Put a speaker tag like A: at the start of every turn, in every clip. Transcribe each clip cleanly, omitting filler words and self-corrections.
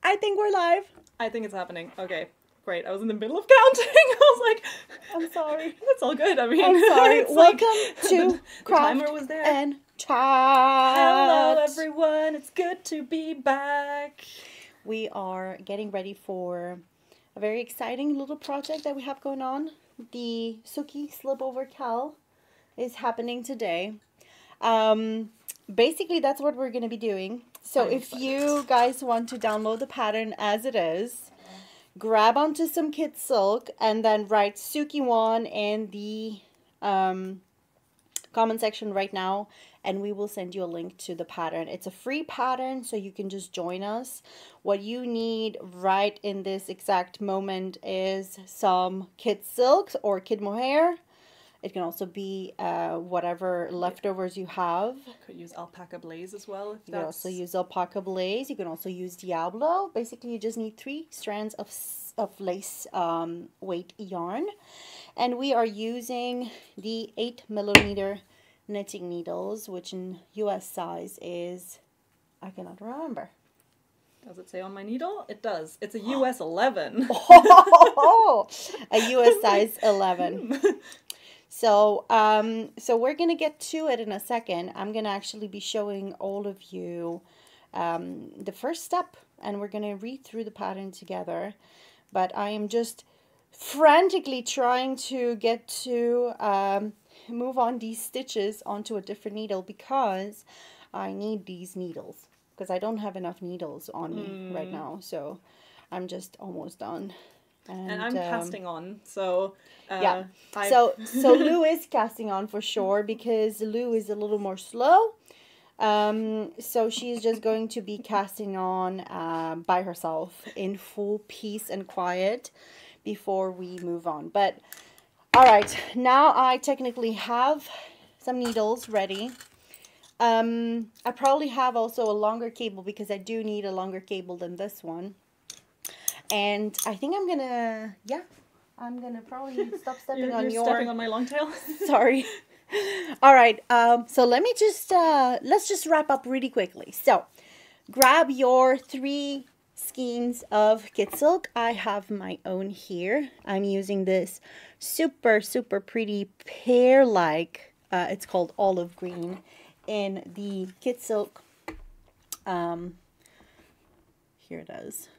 A: I think we're live.
B: I think it's happening. Okay, great. I was in the middle of counting. I was like,
A: I'm sorry.
B: That's all good. I mean,
A: I'm sorry.
B: it's
A: Welcome
B: like,
A: to
B: the
A: Craft
B: timer was there.
A: and Chat.
B: Hello, everyone. It's good to be back.
A: We are getting ready for a very exciting little project that we have going on. The Suki Slipover KAL is happening today. Basically, that's what we're going to be doing. So if you guys want to download the pattern as it is, grab onto some kid silk and then write Suki 1 in the comment section right now, and we will send you a link to the pattern. It's a free pattern, so you can just join us. What you need right in this exact moment is some kid silks or kid mohair. It can also be whatever leftovers you have.
B: Could use alpaca blaze as well.
A: You can also use alpaca blaze. You can also use Diablo. Basically, you just need 3 strands of lace weight yarn. And we are using the 8mm knitting needles, which in US size is, I cannot remember.
B: Does it say on my needle? It does. It's a US 11.
A: Oh, a US size 11. So, so we're going to get to it in a second. I'm going to actually be showing all of you the first step, and we're going to read through the pattern together. But I am just frantically trying to get to move on these stitches onto a different needle because I need these needles because I don't have enough needles on me right now. So I'm just almost done.
B: And I'm casting on, so
A: yeah. So Lou is casting on for sure because Lou is a little more slow. So she's just going to be casting on by herself in full peace and quiet before we move on. But all right, now I technically have some needles ready. I probably have also a longer cable because I do need a longer cable than this one. And I think I'm gonna, I'm gonna probably stop stepping on
B: You're stepping on my long tail.
A: Sorry. All right. So let me just let's just wrap up really quickly. So grab your 3 skeins of kid silk. I have my own here. I'm using this super pretty pear-like. It's called olive green in the kid silk. Here it is.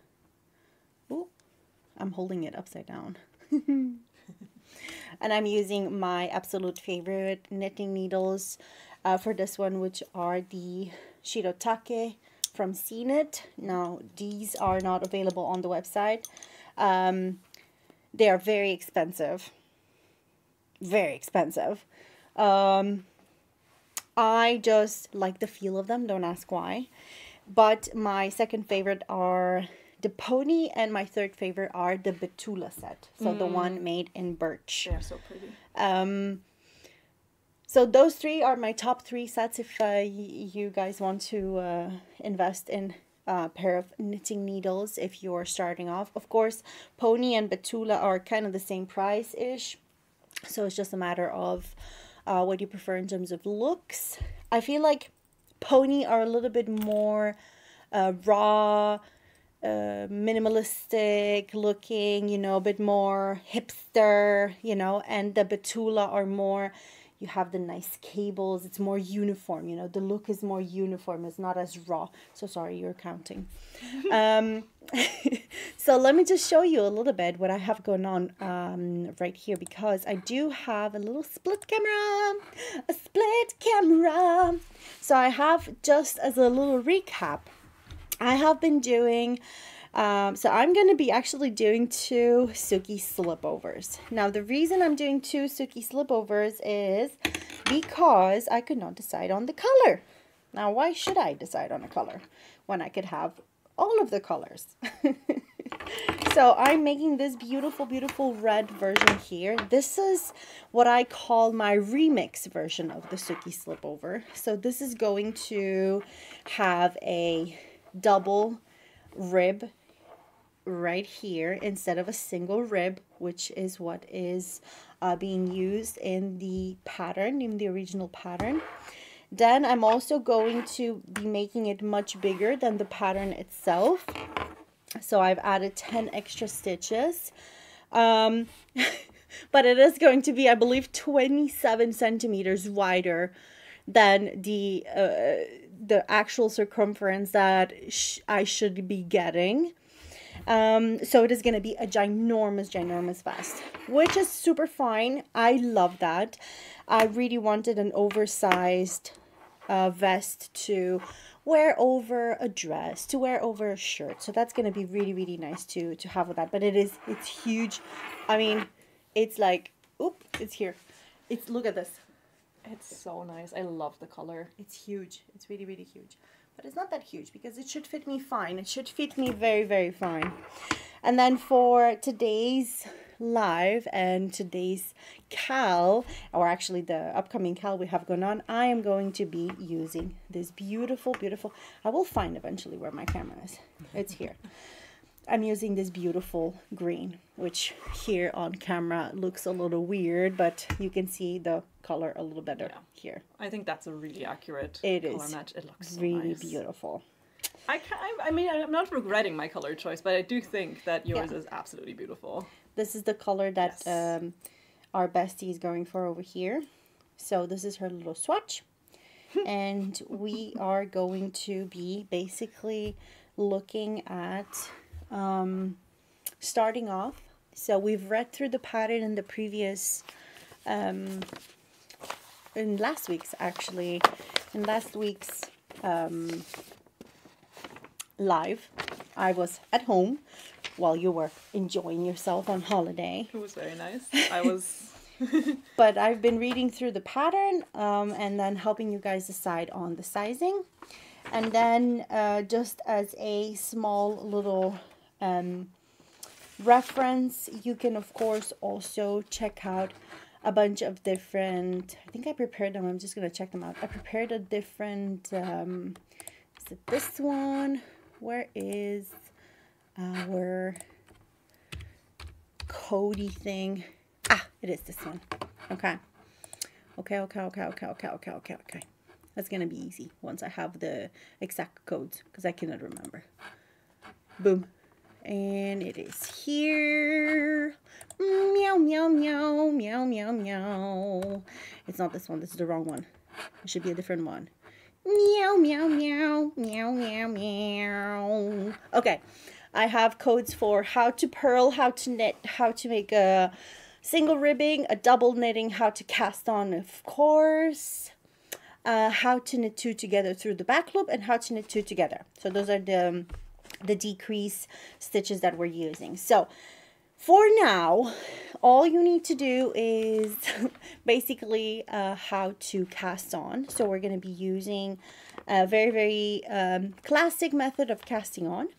A: Ooh, I'm holding it upside down. And I'm using my absolute favorite knitting needles for this one, which are the Shirotake from CKnit. Now, these are not available on the website. They are very expensive. Very expensive. I just like the feel of them. Don't ask why. But my second favorite are the pony, and my third favorite are the Betula set. So the one made in birch.
B: They're so pretty.
A: So those 3 are my top 3 sets if you guys want to invest in a pair of knitting needles if you're starting off. Of course, pony and Betula are kind of the same price-ish. So it's just a matter of what you prefer in terms of looks. I feel like pony are a little bit more raw, minimalistic looking, you know, a bit more hipster, you know, and the Betula are more, you have the nice cables, it's more uniform, you know, the look is more uniform, it's not as raw. So sorry, you're counting. So let me just show you a little bit what I have going on right here, because I do have a little split camera. So I have, just as a little recap, I have been doing, so I'm going to be actually doing 2 Suki slipovers. Now, the reason I'm doing 2 Suki slipovers is because I could not decide on the color. Now, why should I decide on a color when I could have all of the colors? So I'm making this beautiful red version here. This is what I call my remix version of the Suki slipover. So this is going to have a double rib right here instead of a single rib, which is what is being used in the pattern, in the original pattern. Then I'm also going to be making it much bigger than the pattern itself. So I've added 10 extra stitches. But it is going to be, I believe, 27 centimeters wider than the actual circumference that I should be getting. So it is going to be a ginormous vest, which is super fine. I love that. I really wanted an oversized vest to wear over a dress, to wear over a shirt. So that's going to be really nice to have with that. But it's huge. I mean, it's like, oop, it's here. Look at this.
B: It's so nice. I love the color.
A: It's huge. It's really huge. But it's not that huge because it should fit me fine. It should fit me very fine. And then for today's live and today's KAL, or actually the upcoming KAL we have going on, I am going to be using this beautiful, I will find eventually where my camera is. It's here. I'm using this beautiful green, which here on camera looks a little weird, but you can see the color a little better here.
B: I think that's a really accurate color match. It looks so
A: really
B: nice.
A: Beautiful.
B: I mean, I'm not regretting my color choice, but I do think that yours is absolutely beautiful.
A: This is the color that our bestie is going for over here. So this is her little swatch. And we are going to be basically looking at starting off. So we've read through the pattern in the previous in last week's live. I was at home while you were enjoying yourself on holiday.
B: It was very nice. I was
A: but I've been reading through the pattern and then helping you guys decide on the sizing. And then just as a small little reference, you can of course also check out a bunch of different, I think I prepared them, I'm just going to check them out. I prepared a different, is it this one? Where is our Cody thing? Ah, it is this one. Okay. That's going to be easy once I have the exact codes because I cannot remember. Boom. And it is here. Meow, meow, meow, meow, meow, meow. It's not this one. This is the wrong one. It should be a different one. Meow, meow, meow, meow, meow, meow. Okay. I have codes for how to purl, how to knit, how to make a single ribbing, a double knitting, how to cast on, of course, how to knit two together through the back loop, and how to knit two together. So those are the decrease stitches that we're using. So for now, all you need to do is basically how to cast on. So we're going to be using a very classic method of casting on.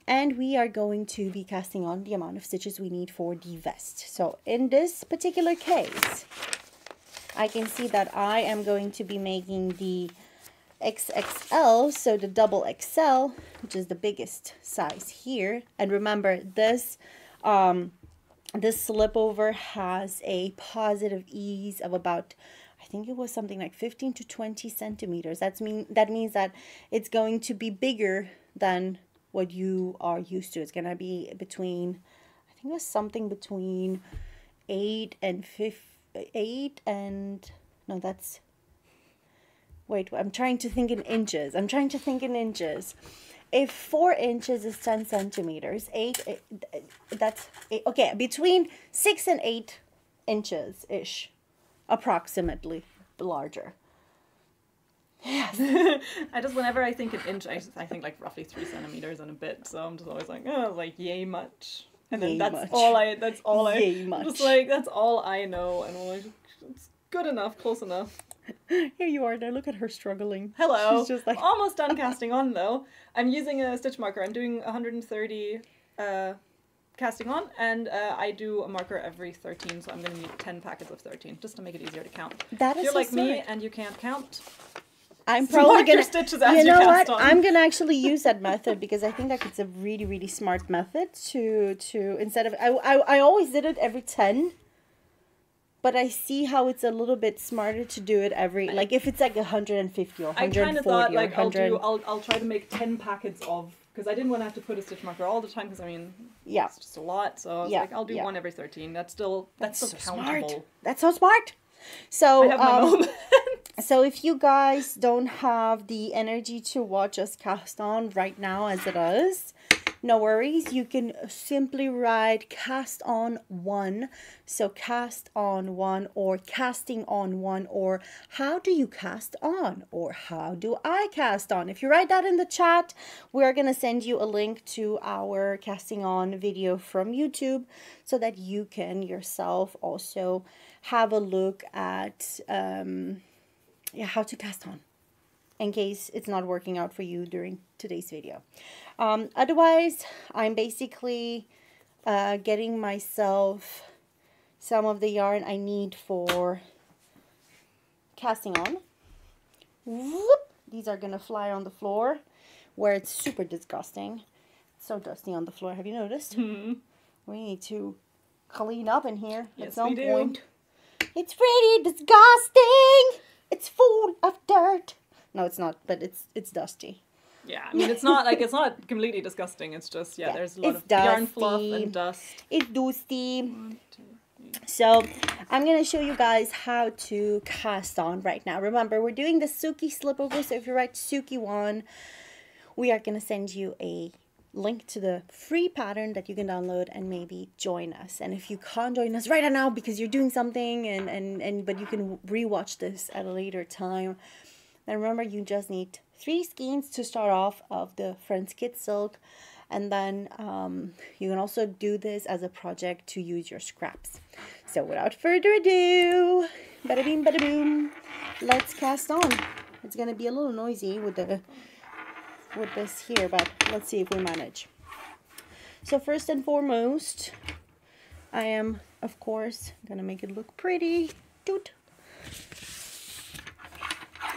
A: And we are going to be casting on the amount of stitches we need for the vest. So in this particular case, I can see that I am going to be making the XXL, so the double XL, which is the biggest size here. And remember, this slipover has a positive ease of about, I think it was something like 15 to 20 centimeters. That means that it's going to be bigger than what you are used to. It's gonna be between, I think it was something between 8 and no, that's, wait, I'm trying to think in inches. If 4 inches is 10 centimeters, that's 8, okay, between 6 and 8 inches ish, approximately larger. Yes.
B: Whenever I think an inch, I think like roughly 3 centimeters and a bit. So I'm just always like, oh, like yay much. And then that's all I know. And I'm like, it's good enough, close enough.
A: Here you are there. Look at her struggling.
B: Hello.
A: She's just like
B: almost done casting on though. I'm using a stitch marker. I'm doing 130 casting on, and I do a marker every 13. So I'm going to need 10 packets of 13 just to make it easier to count.
A: That is
B: if you're
A: so
B: like
A: smart.
B: me and you can't count,
A: I'm probably gonna
B: stitches as you know
A: what?
B: On.
A: I'm gonna actually use that method because I think that it's a really smart method to instead of I always did it every 10. but I see how it's a little bit smarter to do it every, like if it's like 150 or 140
B: I kind of thought like
A: or 100.
B: I'll try to make 10 packets of, because I didn't want to have to put a stitch marker all the time, because I mean,
A: Yeah.
B: it's just a lot. So I was like, I'll do one every 13. That's still
A: so
B: countable.
A: smart. That's so smart. So
B: I have my moment.
A: so if you guys don't have the energy to watch us cast on right now as it is, no worries. You can simply write cast on 1. So cast on 1, or casting on 1, or how do you cast on, or how do I cast on. If you write that in the chat, we're going to send you a link to our casting on video from YouTube so that you can yourself also have a look at how to cast on, in case it's not working out for you during today's video. Otherwise, I'm basically getting myself some of the yarn I need for casting on. Whoop! These are going to fly on the floor, where it's super disgusting. It's so dusty on the floor. Have you noticed?
B: Mm-hmm.
A: We need to clean up in here at some
B: we do.
A: point. It's pretty disgusting. It's full of dirt. No, it's not, but it's dusty.
B: Yeah, I mean, it's not completely disgusting. It's just, there's a lot of
A: dusty.
B: yarn fluff and dust.
A: It's dusty. So I'm going to show you guys how to cast on right now. Remember, we're doing the Suki Slipover. So if you write Suki1, we are going to send you a link to the free pattern that you can download and maybe join us. And if you can't join us right now because you're doing something but you can rewatch this at a later time, then remember, you just need 3 skeins to start off of the Friends Kit Silk, and then you can also do this as a project to use your scraps. So without further ado, bada bing bada boom, let's cast on. It's gonna be a little noisy with this here, but let's see if we manage. So first and foremost, I am of course gonna make it look pretty. Toot.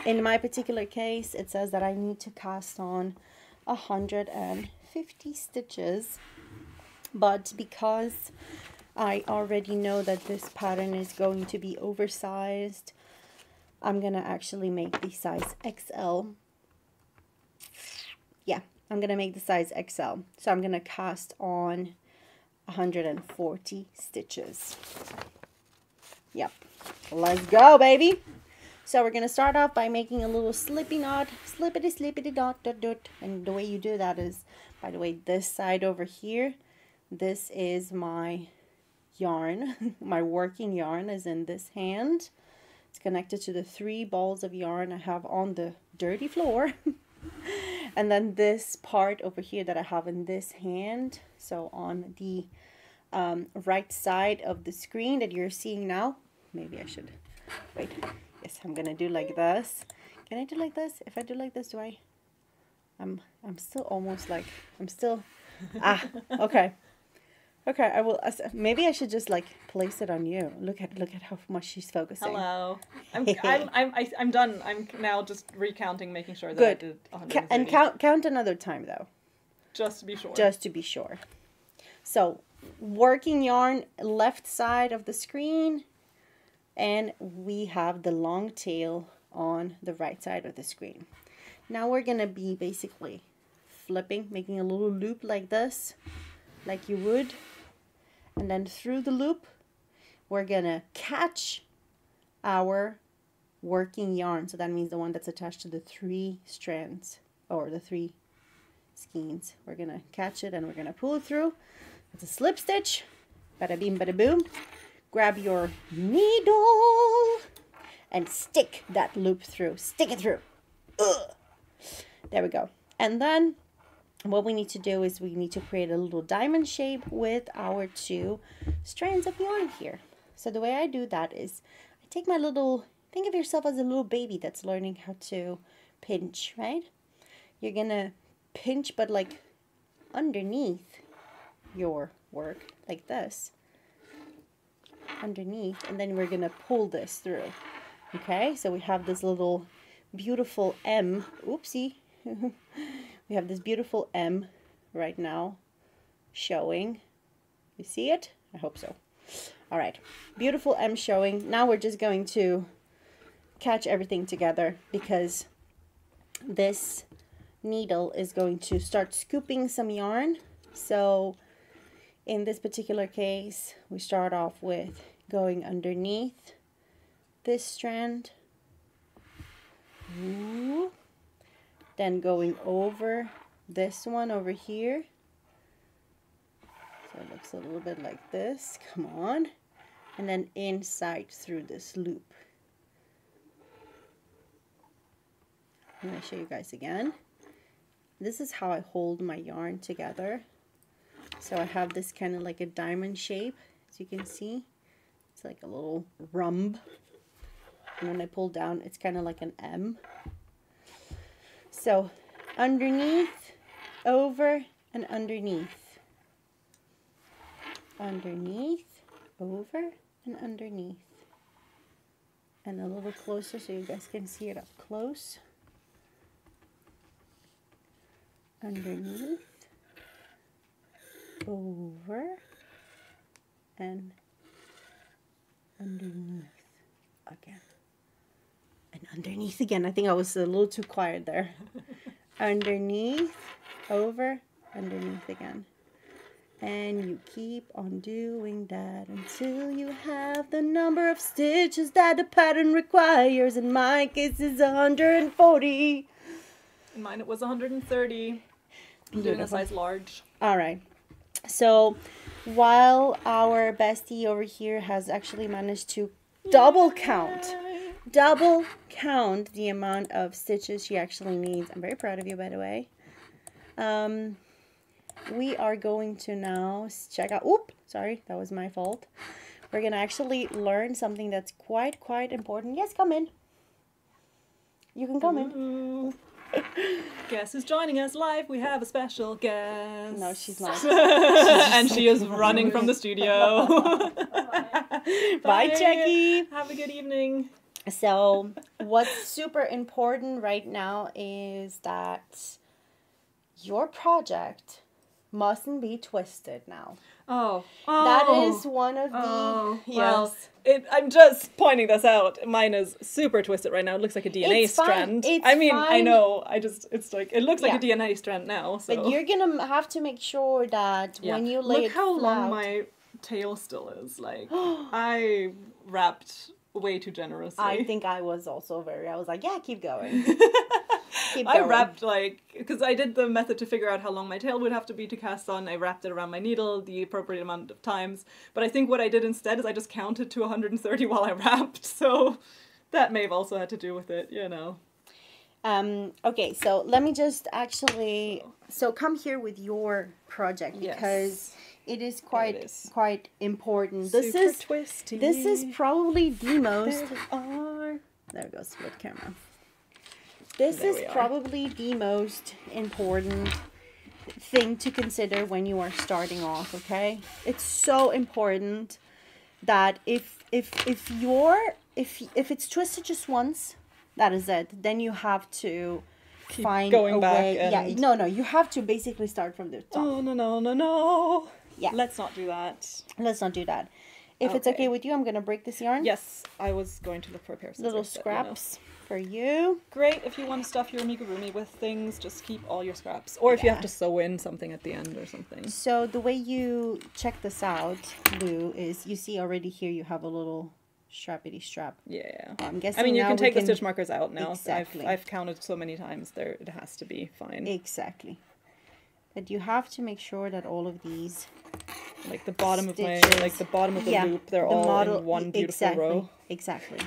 A: In my particular case, it says that I need to cast on 150 stitches, but because I already know that this pattern is going to be oversized, I'm gonna actually make the size XL. Yeah, I'm gonna make the size XL. So I'm gonna cast on 140 stitches. Yep, let's go, baby. So we're going to start off by making a little slippy knot, slippity dot dot dot. And the way you do that is, by the way, this side over here, this is my yarn. My working yarn is in this hand. It's connected to the 3 balls of yarn I have on the dirty floor. And then this part over here that I have in this hand, so on the right side of the screen that you're seeing now. Maybe I should, wait. Yes, I'm gonna do like this. Can I do like this? If I do like this, do I? I'm still almost like, I'm still, okay. Okay, I will, maybe I should just like place it on you. Look at how much she's focusing.
B: Hello. I'm done. I'm now just recounting, making sure that
A: Good.
B: I did 130.
A: And count another time though.
B: Just to be sure.
A: Just to be sure. So, working yarn left side of the screen, and we have the long tail on the right side of the screen. Now we're gonna be basically flipping, making a little loop like this, like you would, and then through the loop we're gonna catch our working yarn. So that means the one that's attached to the 3 strands, or the 3 skeins. We're gonna catch it and we're gonna pull it through. It's a slip stitch. Bada bing bada boom. Grab your needle and stick that loop through. Stick it through. Ugh. There we go. And then what we need to do is we need to create a little diamond shape with our 2 strands of yarn here. So the way I do that is I take my little, think of yourself as a little baby that's learning how to pinch, right? You're gonna pinch, but like underneath your work, like this. Underneath, and then we're gonna pull this through. Okay, so we have this little beautiful M. Oopsie. We have this beautiful M right now showing. You see it? I hope so. All right, beautiful M showing. Now we're just going to catch everything together because this needle is going to start scooping some yarn. So in this particular case, we start off with going underneath this strand, ooh, then going over this one over here. So it looks a little bit like this, come on, and then inside through this loop. I'm going to show you guys again. This is how I hold my yarn together. So I have this kind of like a diamond shape, as you can see. It's like a little rhomb. And when I pull down, it's kind of like an M. So underneath, over, and underneath. Underneath, over, and underneath. And a little closer so you guys can see it up close. Underneath, over, and underneath again. And underneath again. I think I was a little too quiet there. Underneath, over, underneath again. And you keep on doing that until you have the number of stitches that the pattern requires. In my case, it's 140.
B: In mine, it was 130. I'm doing a size large.
A: All right. So while our bestie over here has actually managed to double count the amount of stitches she actually needs. I'm very proud of you, by the way. We are going to now check out, sorry, that was my fault. We're going to actually learn something that's quite important. Yes, come in. You can come in.
B: Guess who's joining us live? We have a special guest.
A: No, she's not.
B: And she is running from the studio.
A: Bye, Jackie.
B: Have a good evening.
A: So what's super important right now is that your project mustn't be twisted now.
B: Oh.
A: That is one of the...
B: Well, I'm just pointing this out. Mine is super twisted right now. It looks like a DNA strand. I mean, fine. I know. It's like, it looks like a DNA strand now. So.
A: But you're going to have to make sure that when you lay it flat...
B: Look how long my tail still is. Like, I wrapped way too generously.
A: I think I was also I was like, yeah, keep going.
B: I wrapped because I did the method to figure out how long my tail would have to be to cast on. I wrapped it around my needle the appropriate amount of times. But I think what I did instead is I just counted to 130 while I wrapped. So that may have also had to do with it, you know.
A: Okay, so let me just actually... So come here with your project because it is quite important. This is twisty. This is probably the most... There we go, split camera. This is probably the most important thing to consider when you are starting off, okay? It's so important that if it's twisted just once, that is it. Then you have to find a way. Yeah, no, you have to basically start from the top.
B: Oh, no.
A: Yeah.
B: Let's not do that.
A: Let's not do that. If it's okay with you, I'm going to break this yarn.
B: Yes, I was going to look for a pair of scissors.
A: Little scraps for you.
B: Great, if you want to stuff your amigurumi with things, just keep all your scraps. Or if you have to sew in something at the end or something.
A: So the way you check this out, Lou, is you see already here you have a little strappity strap.
B: Yeah.
A: I'm guessing
B: I mean, you can take the stitch markers out now.
A: Exactly.
B: I've counted so many times there, it has to be fine.
A: Exactly. But you have to make sure that all of these...
B: Like the bottom of the loop, they're all in one beautiful row.
A: Exactly.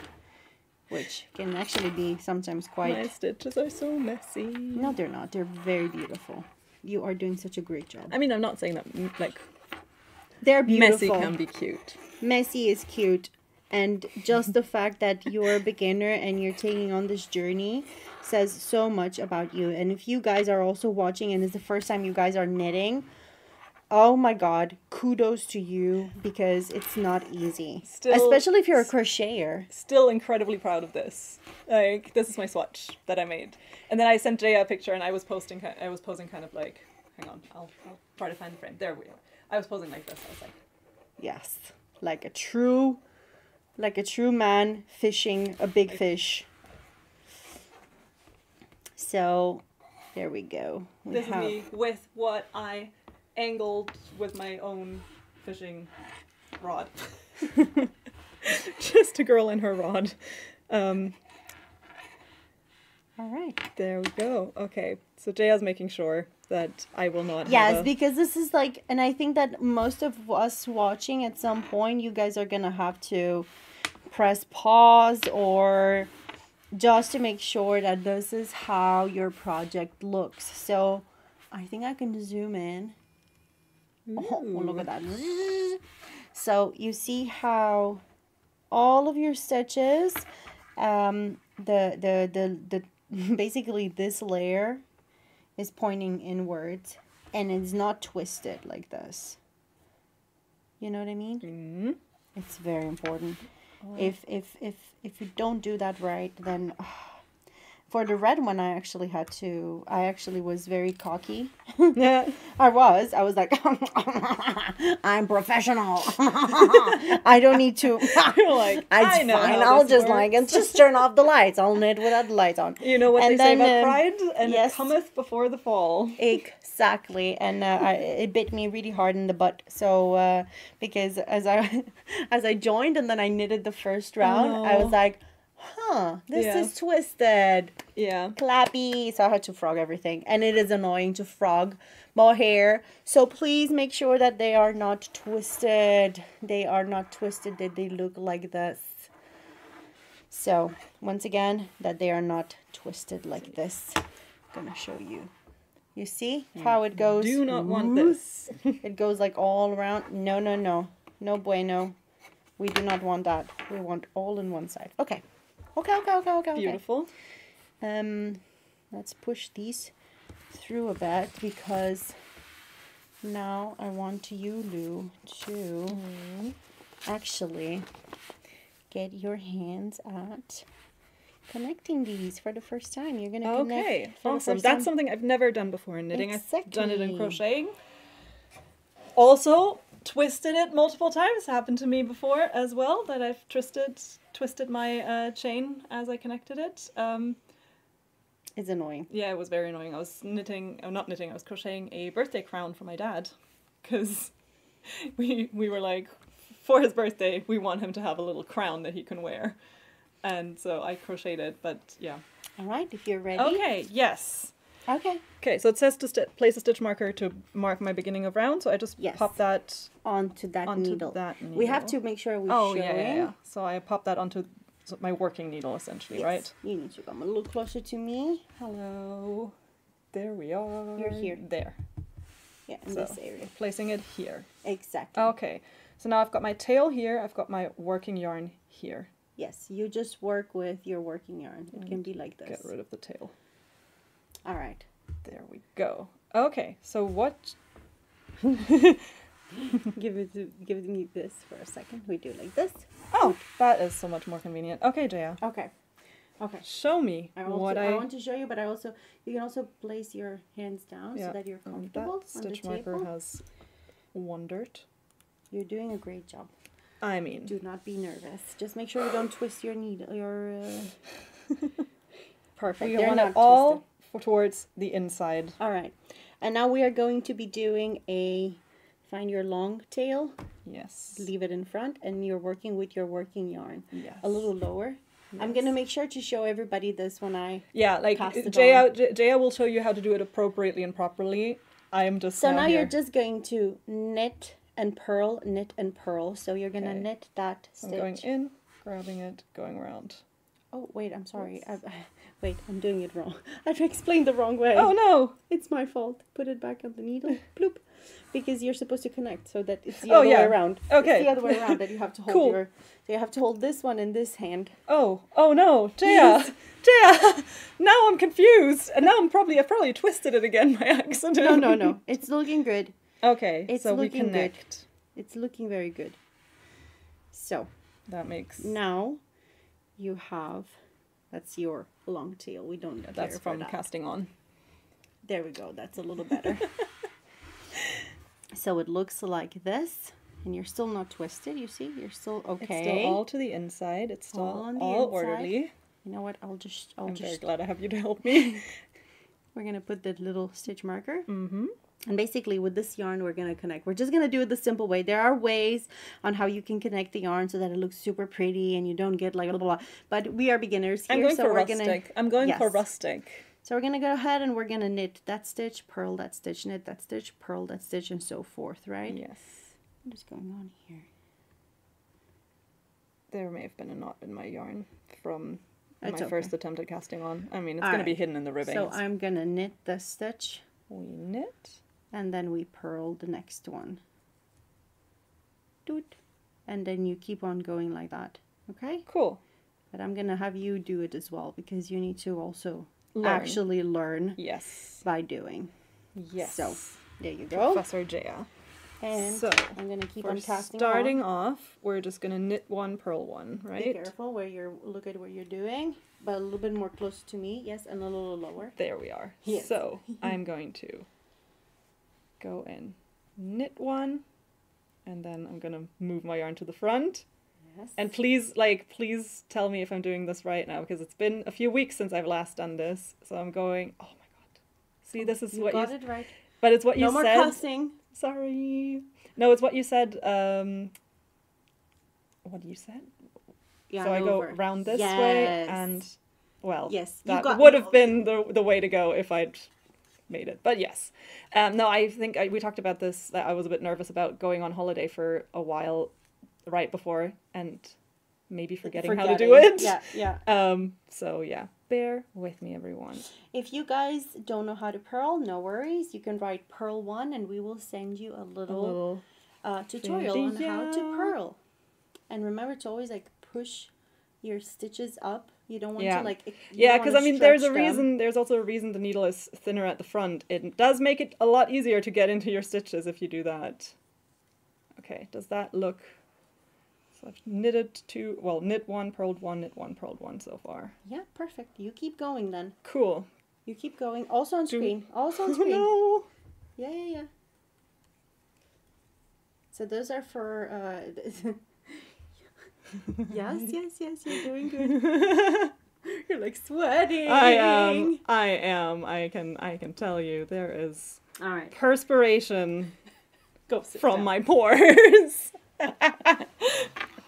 A: Which can actually be sometimes quite...
B: My stitches are so messy.
A: No, they're not. They're very beautiful. You are doing such a great job.
B: I mean, I'm not saying that, like...
A: They're beautiful.
B: Messy can be cute.
A: Messy is cute. And just the fact that you're a beginner and you're taking on this journey says so much about you. And if you guys are also watching and it's the first time you guys are knitting... Oh my god, kudos to you because it's not easy. Especially if you're a crocheter.
B: Still incredibly proud of this. Like, this is my swatch that I made. And then I sent Gea a picture and I was posing kind of like, hang on, I'll try to find the frame. There we are. I was posing like this. I was like,
A: yes. like a true man fishing a big fish. So there we go.
B: This is me with what I angled with my own fishing rod. Just a girl and her rod.
A: All right.
B: There we go. Okay, so Jaya's making sure that I will not
A: Yes, because this is like, and I think that most of us watching at some point, you guys are gonna have to press pause or just to make sure that this is how your project looks. So I think I can zoom in. Oh, look at that. So you see how all of your stitches, the basically this layer is pointing inwards and it's not twisted like this. You know what I mean?
B: Mm-hmm.
A: It's very important. Oh. If you don't do that right, then for the red one, I actually was very cocky.
B: Yeah.
A: I was like, I'm professional. I don't need to.
B: You're like, I know
A: fine.
B: how
A: I'll
B: this
A: just
B: works.
A: just turn off the lights. I'll knit without the lights on.
B: You know what
A: and
B: they say
A: then,
B: about pride? And
A: yes.
B: It cometh before the fall.
A: Exactly. And it bit me really hard in the butt. So because as I joined and then I knitted the first round, I was like, this is twisted.
B: Yeah.
A: Clappy. So I had to frog everything. And it is annoying to frog mohair. So please make sure that they are not twisted. They are not twisted, that they look like this. So once again, that they are not twisted like this. I'm going to show you. You see how it goes?
B: Do not want this.
A: It goes like all around. No. No bueno. We do not want that. We want all in one side. Okay. Okay.
B: Beautiful.
A: Let's push these through a bit because now I want you, Lou, to actually get your hands at connecting these for the first time. You're gonna connect.
B: Okay, awesome. That's something I've never done before in knitting.
A: Exactly.
B: I've done it in crocheting. Also, twisted it multiple times. Happened to me before as well, that I've twisted my chain as I connected it.
A: It's annoying.
B: Yeah, it was very annoying. I was I was crocheting a birthday crown for my dad, because we were like, for his birthday, we want him to have a little crown that he can wear. And so I crocheted, but yeah.
A: All right, if you're ready.
B: Okay, yes.
A: Okay.
B: Okay, so it says to place a stitch marker to mark my beginning of round, so I just pop that
A: onto that needle. We have to make sure we're showing.
B: Yeah. So I pop that onto my working needle, essentially, right?
A: You need to come a little closer to me.
B: Hello. There we are.
A: You're here.
B: There.
A: Yeah, in this area.
B: Placing it here.
A: Exactly.
B: Okay, so now I've got my tail here, I've got my working yarn here.
A: Yes, you just work with your working yarn. It can be like this.
B: Get rid of the tail.
A: All right.
B: There we go. Okay, so what...
A: Give me this for a second. We do like this.
B: Oh, that is so much more convenient. Okay, Jaya.
A: Okay.
B: Show me
A: I want to show you, but you can also place your hands down so that you're comfortable
B: that stitch marker has wandered.
A: You're doing a great job.
B: I mean,
A: do not be nervous. Just make sure you don't twist your needle. Perfect.
B: You want it all towards the inside.
A: All right. And now we are going to be doing find your long tail.
B: Yes.
A: Leave it in front, and you're working with your working yarn.
B: Yes.
A: A little lower. Yes. I'm gonna make sure to show everybody this when I pass it
B: Jaya will show you how to do it appropriately and properly. I am just
A: so now you're just going to knit and purl. So you're gonna knit that stitch.
B: I'm going in, grabbing it, going around.
A: Oh wait, I'm sorry. Wait, I'm doing it wrong. I've explained the wrong way.
B: Oh no!
A: It's my fault. Put it back on the needle. Bloop. Because you're supposed to connect, so that it's the other way around.
B: Okay.
A: It's the other way around that you have to hold so you have to hold this one in this hand.
B: Oh no, Jaya! Jaya! Now I'm confused, and now I've probably twisted it again by accident.
A: No. It's looking good.
B: Okay, so we connect.
A: Good. It's looking very good. So
B: that makes
A: now you have that's your long tail. We don't care
B: that's from
A: that.
B: Casting On.
A: There we go. That's a little better. So it looks like this. And you're still not twisted, you see? You're still okay.
B: It's still all to the inside. It's still all orderly.
A: You know what?
B: I'm very glad I have you to help me.
A: We're going to put the little stitch marker.
B: Mm-hmm.
A: And basically with this yarn, we're going to connect. We're just going to do it the simple way. There are ways on how you can connect the yarn so that it looks super pretty and you don't get like blah, blah, blah. But we are beginners here.
B: I'm going for rustic. I'm going for rustic.
A: So we're going to go ahead and we're going to knit that stitch, purl that stitch, knit that stitch, purl that stitch, and so forth, right?
B: Yes.
A: What is going on here?
B: There may have been a knot in my yarn from my first attempt at casting on. I mean, it's going to be hidden in the ribbing.
A: So I'm going to knit this stitch.
B: We knit.
A: And then we purl the next one. Doot. And then you keep on going like that. Okay?
B: Cool.
A: But I'm going to have you do it as well because you need to also
B: actually
A: learn.
B: Yes.
A: By doing.
B: Yes.
A: So, there you go.
B: Professor Gea.
A: And
B: so,
A: I'm going to keep on casting
B: starting off, we're just going to knit one, purl one, right?
A: Be careful where look at what you're doing, but a little bit more close to me, yes, and a little lower.
B: There we are.
A: Yes.
B: So, I'm going to go in, knit one, and then I'm going to move my yarn to the front.
A: Yes.
B: And please tell me if I'm doing this right now, because it's been a few weeks since I've last done this. So I'm going, oh my god. See, this is what you got
A: it right.
B: But it's what you said.
A: No more cussing.
B: Sorry. No, it's what you said. What you said?
A: Yeah,
B: so I go round this way, and well, yes, that would have been the way to go if I'd made it. But yes, no, I think we talked about this. That I was a bit nervous about going on holiday for a while, right before, and maybe forgetting how to do it.
A: Yeah.
B: So yeah, bear with me, everyone.
A: If you guys don't know how to purl, no worries. You can write purl 1 and we will send you a little tutorial on how to purl. And remember to always like push your stitches up. You don't want to like
B: because I mean there's also a reason the needle is thinner at the front. It does make it a lot easier to get into your stitches if you do that. Okay, does that look... So I've knitted knit one, purled one, knit one, purled one so far.
A: Yeah, perfect. You keep going then.
B: Cool.
A: You keep going. Also on screen. Also on screen.
B: No.
A: Yeah. So those are for yes, you're doing good. You're like sweating.
B: I am. I can tell you there is perspiration from my pores.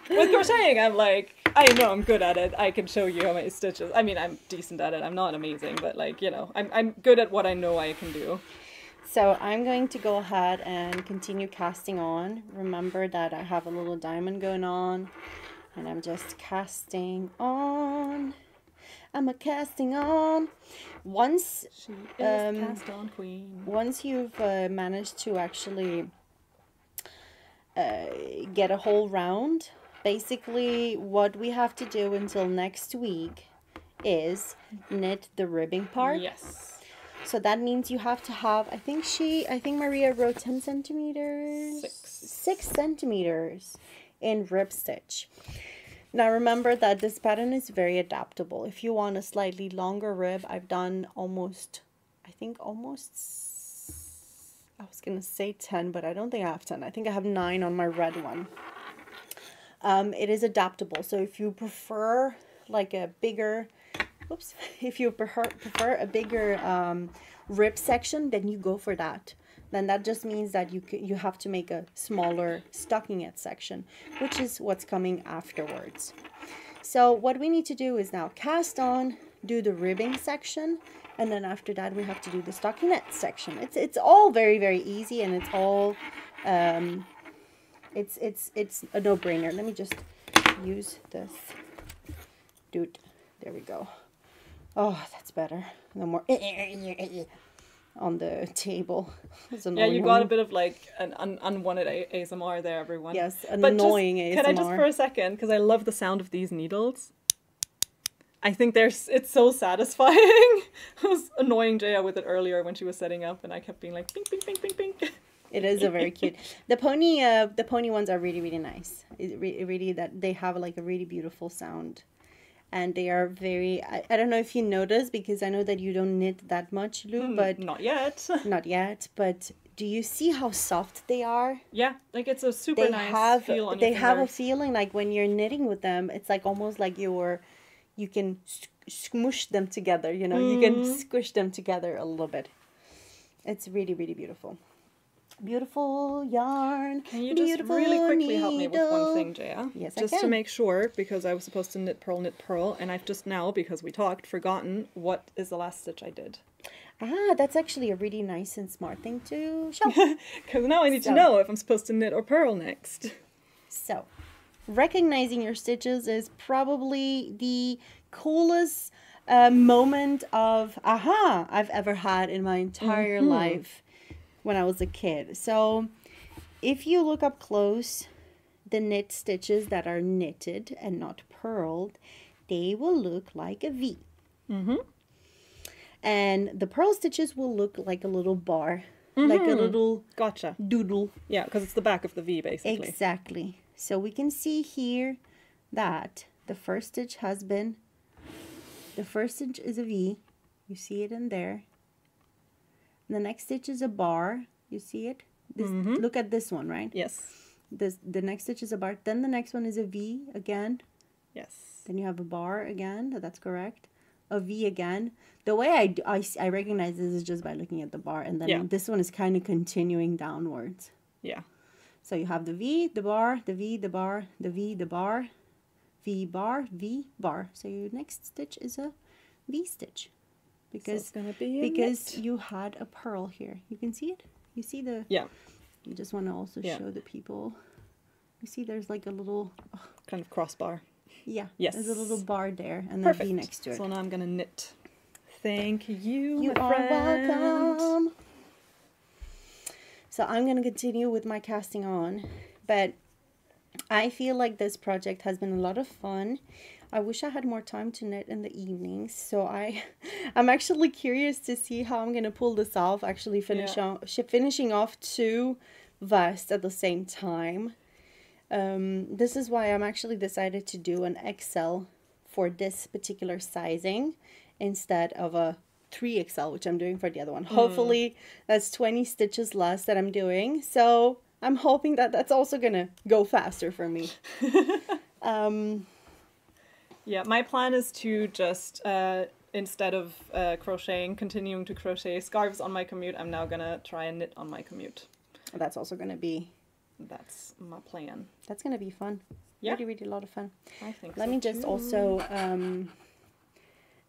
B: With crocheting, I'm like, I know I'm good at it. I can show you how many stitches. I mean, I'm decent at it. I'm not amazing, but like, you know, I'm good at what I know I can do.
A: So I'm going to go ahead and continue casting on. Remember that I have a little diamond going on, and I'm just casting on. I'm a casting on. Once
B: she is cast on queen.
A: Once you've managed to actually get a whole round, basically what we have to do until next week is knit the ribbing part.
B: Yes.
A: So that means you have to have, I think Maria wrote 10 centimeters? 6 centimeters in rib stitch. Now remember that this pattern is very adaptable. If you want a slightly longer rib, I've done I was going to say 10, but I don't think I have 10. I think I have 9 on my red one. It is adaptable. So if you prefer like a bigger, if you prefer a bigger rib section, then you go for that. Then that just means that you have to make a smaller stockingette section, which is what's coming afterwards. So what we need to do is now cast on, do the ribbing section, and then after that we have to do the stockingette section. It's all very, very easy, and it's all it's a no-brainer. Let me just use this. Dude, there we go. Oh, that's better. No more on the table.
B: Yeah, you got a bit of like an unwanted ASMR there, everyone.
A: Yes, annoying ASMR.
B: Can I just for a second, because I love the sound of these needles. I think it's so satisfying. I was annoying Gea with it earlier when she was setting up, and I kept being like, ping, ping, ping, ping, ping.
A: It is a very cute. The pony ones are really, really nice. Really, that they have like a really beautiful sound. And they are very, I don't know if you notice, because I know that you don't knit that much, Lou, but...
B: Not yet.
A: Not yet, but do you see how soft they are?
B: Yeah, like it's a super
A: They
B: nice feel on your
A: they have a
B: fingers.
A: feeling like when you're knitting with them, it's like almost like you can smush them together, you know, you can squish them together a little bit. It's really, really beautiful. Beautiful yarn.
B: Can you just really quickly help me with one thing, Gea?
A: Yes, I
B: just to
A: can.
B: make sure, because I was supposed to knit, purl, and I've just now, because we talked, forgotten what is the last stitch I did.
A: Ah, that's actually a really nice and smart thing to show.
B: Because now I need to know if I'm supposed to knit or purl next.
A: So, recognizing your stitches is probably the coolest moment of aha I've ever had in my entire life when I was a kid. So, if you look up close, the knit stitches that are knitted and not purled, they will look like a V. And the purl stitches will look like a little bar, like a little
B: Gotcha.
A: doodle.
B: Yeah, because it's the back of the V, basically.
A: Exactly. So we can see here that the first stitch is a V. You see it in there. The next stitch is a bar. You see it? Look at this one, right?
B: Yes.
A: The next stitch is a bar. Then the next one is a V again.
B: Yes.
A: Then you have a bar again. That's correct. A V again. The way I recognize this is just by looking at the bar. And then this one is kind of continuing downwards.
B: Yeah.
A: So you have the V, the bar, the V, the bar, the V, the bar, V bar, V bar. So your next stitch is a V stitch. Because,
B: so it's gonna be
A: you had a purl here. You can see it? You see the...
B: Yeah.
A: You just want to also show the people. You see there's like a little...
B: kind of crossbar.
A: Yeah.
B: Yes.
A: There's a little bar there and then V next to it.
B: So now I'm gonna knit. Thank you,
A: You
B: my
A: are
B: friend.
A: welcome. So I'm going to continue with my casting on. But I feel like this project has been a lot of fun. I wish I had more time to knit in the evenings. So I'm actually curious to see how I'm going to pull this off. Actually finishing off 2 vests at the same time. This is why I'm actually decided to do an XL for this particular sizing instead of a 3XL, which I'm doing for the other one. Hopefully that's 20 stitches less that I'm doing. So I'm hoping that that's also gonna go faster for me.
B: Yeah, my plan is to just, instead of continuing to crochet scarves on my commute, I'm now gonna try and knit on my commute.
A: That's also gonna be...
B: That's my plan.
A: That's gonna be fun.
B: Yeah.
A: Really, really a lot of fun.
B: I think
A: Let me just also...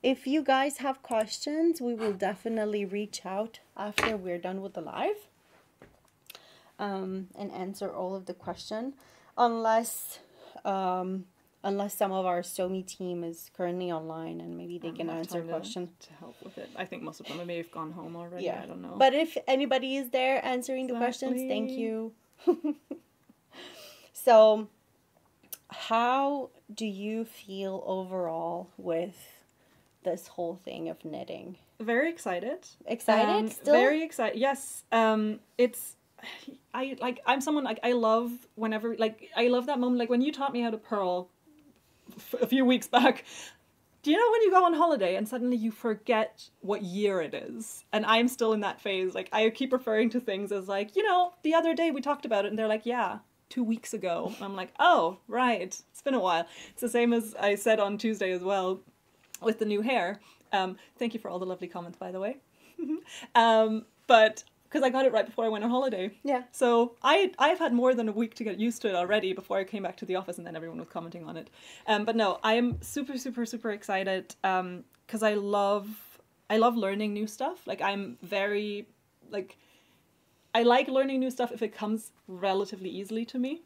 A: if you guys have questions, we will definitely reach out after we're done with the live and answer all of the questions, unless some of our SoMe team is currently online and maybe they can answer questions.
B: To help with it. I think most of them may have gone home already.
A: Yeah.
B: I don't know.
A: But if anybody is there answering the questions, thank you. So, how do you feel overall with this whole thing of knitting?
B: Very excited.
A: Excited still?
B: Very excited. Yes. I'm someone like I love whenever I love that moment when you taught me how to purl a few weeks back. Do you know when you go on holiday and suddenly you forget what year it is? And I'm still in that phase. I keep referring to things as the other day we talked about it and they're like, yeah, 2 weeks ago. And I'm like, oh, right. It's been a while. It's the same as I said on Tuesday as well with the new hair. Thank you for all the lovely comments, by the way. But because I got it right before I went on holiday.
A: Yeah.
B: So I've had more than a week to get used to it already before I came back to the office and then everyone was commenting on it. But no, I am super, super, super excited because I love learning new stuff. I'm very, I like learning new stuff if it comes relatively easily to me.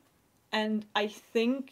B: And I think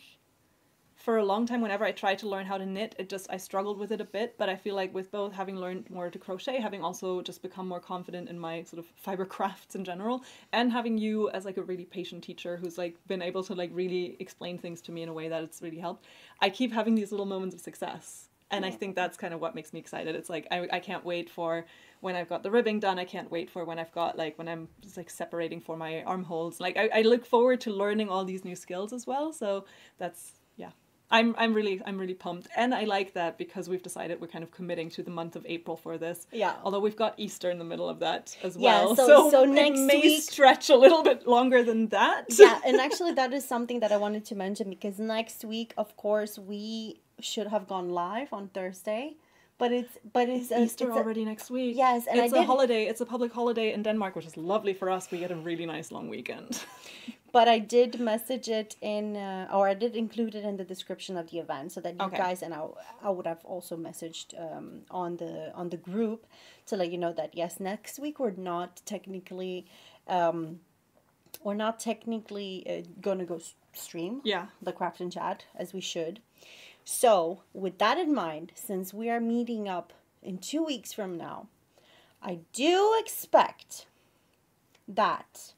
B: for a long time, whenever I tried to learn how to knit, I struggled with it a bit. But I feel like with both having learned more to crochet, having also just become more confident in my sort of fiber crafts in general, and having you as a really patient teacher who's been able to really explain things to me in a way that it's really helped, I keep having these little moments of success. And I think that's kind of what makes me excited. It's I can't wait for when I've got the ribbing done. I can't wait for when I've got when I'm just separating for my armholes. I look forward to learning all these new skills as well. So that's, yeah. I'm really pumped, and I like that because we've decided we're kind of committing to the month of April for this.
A: Yeah.
B: Although we've got Easter in the middle of that as
A: Yeah,
B: well,
A: so next
B: it may
A: week
B: stretch a little bit longer than that.
A: Yeah, and actually that is something that I wanted to mention, because next week, of course, we should have gone live on Thursday, but it's
B: Easter already next week.
A: Yes, and
B: it's a holiday. It's a public holiday in Denmark, which is lovely for us. We get a really nice long weekend.
A: But I did message it in, or I did include it in the description of the event, so that you guys, and I would have also messaged on the group to let you know that yes, next week we're not technically gonna go stream the craft and chat as we should. So with that in mind, since we are meeting up in 2 weeks from now, I do expect that.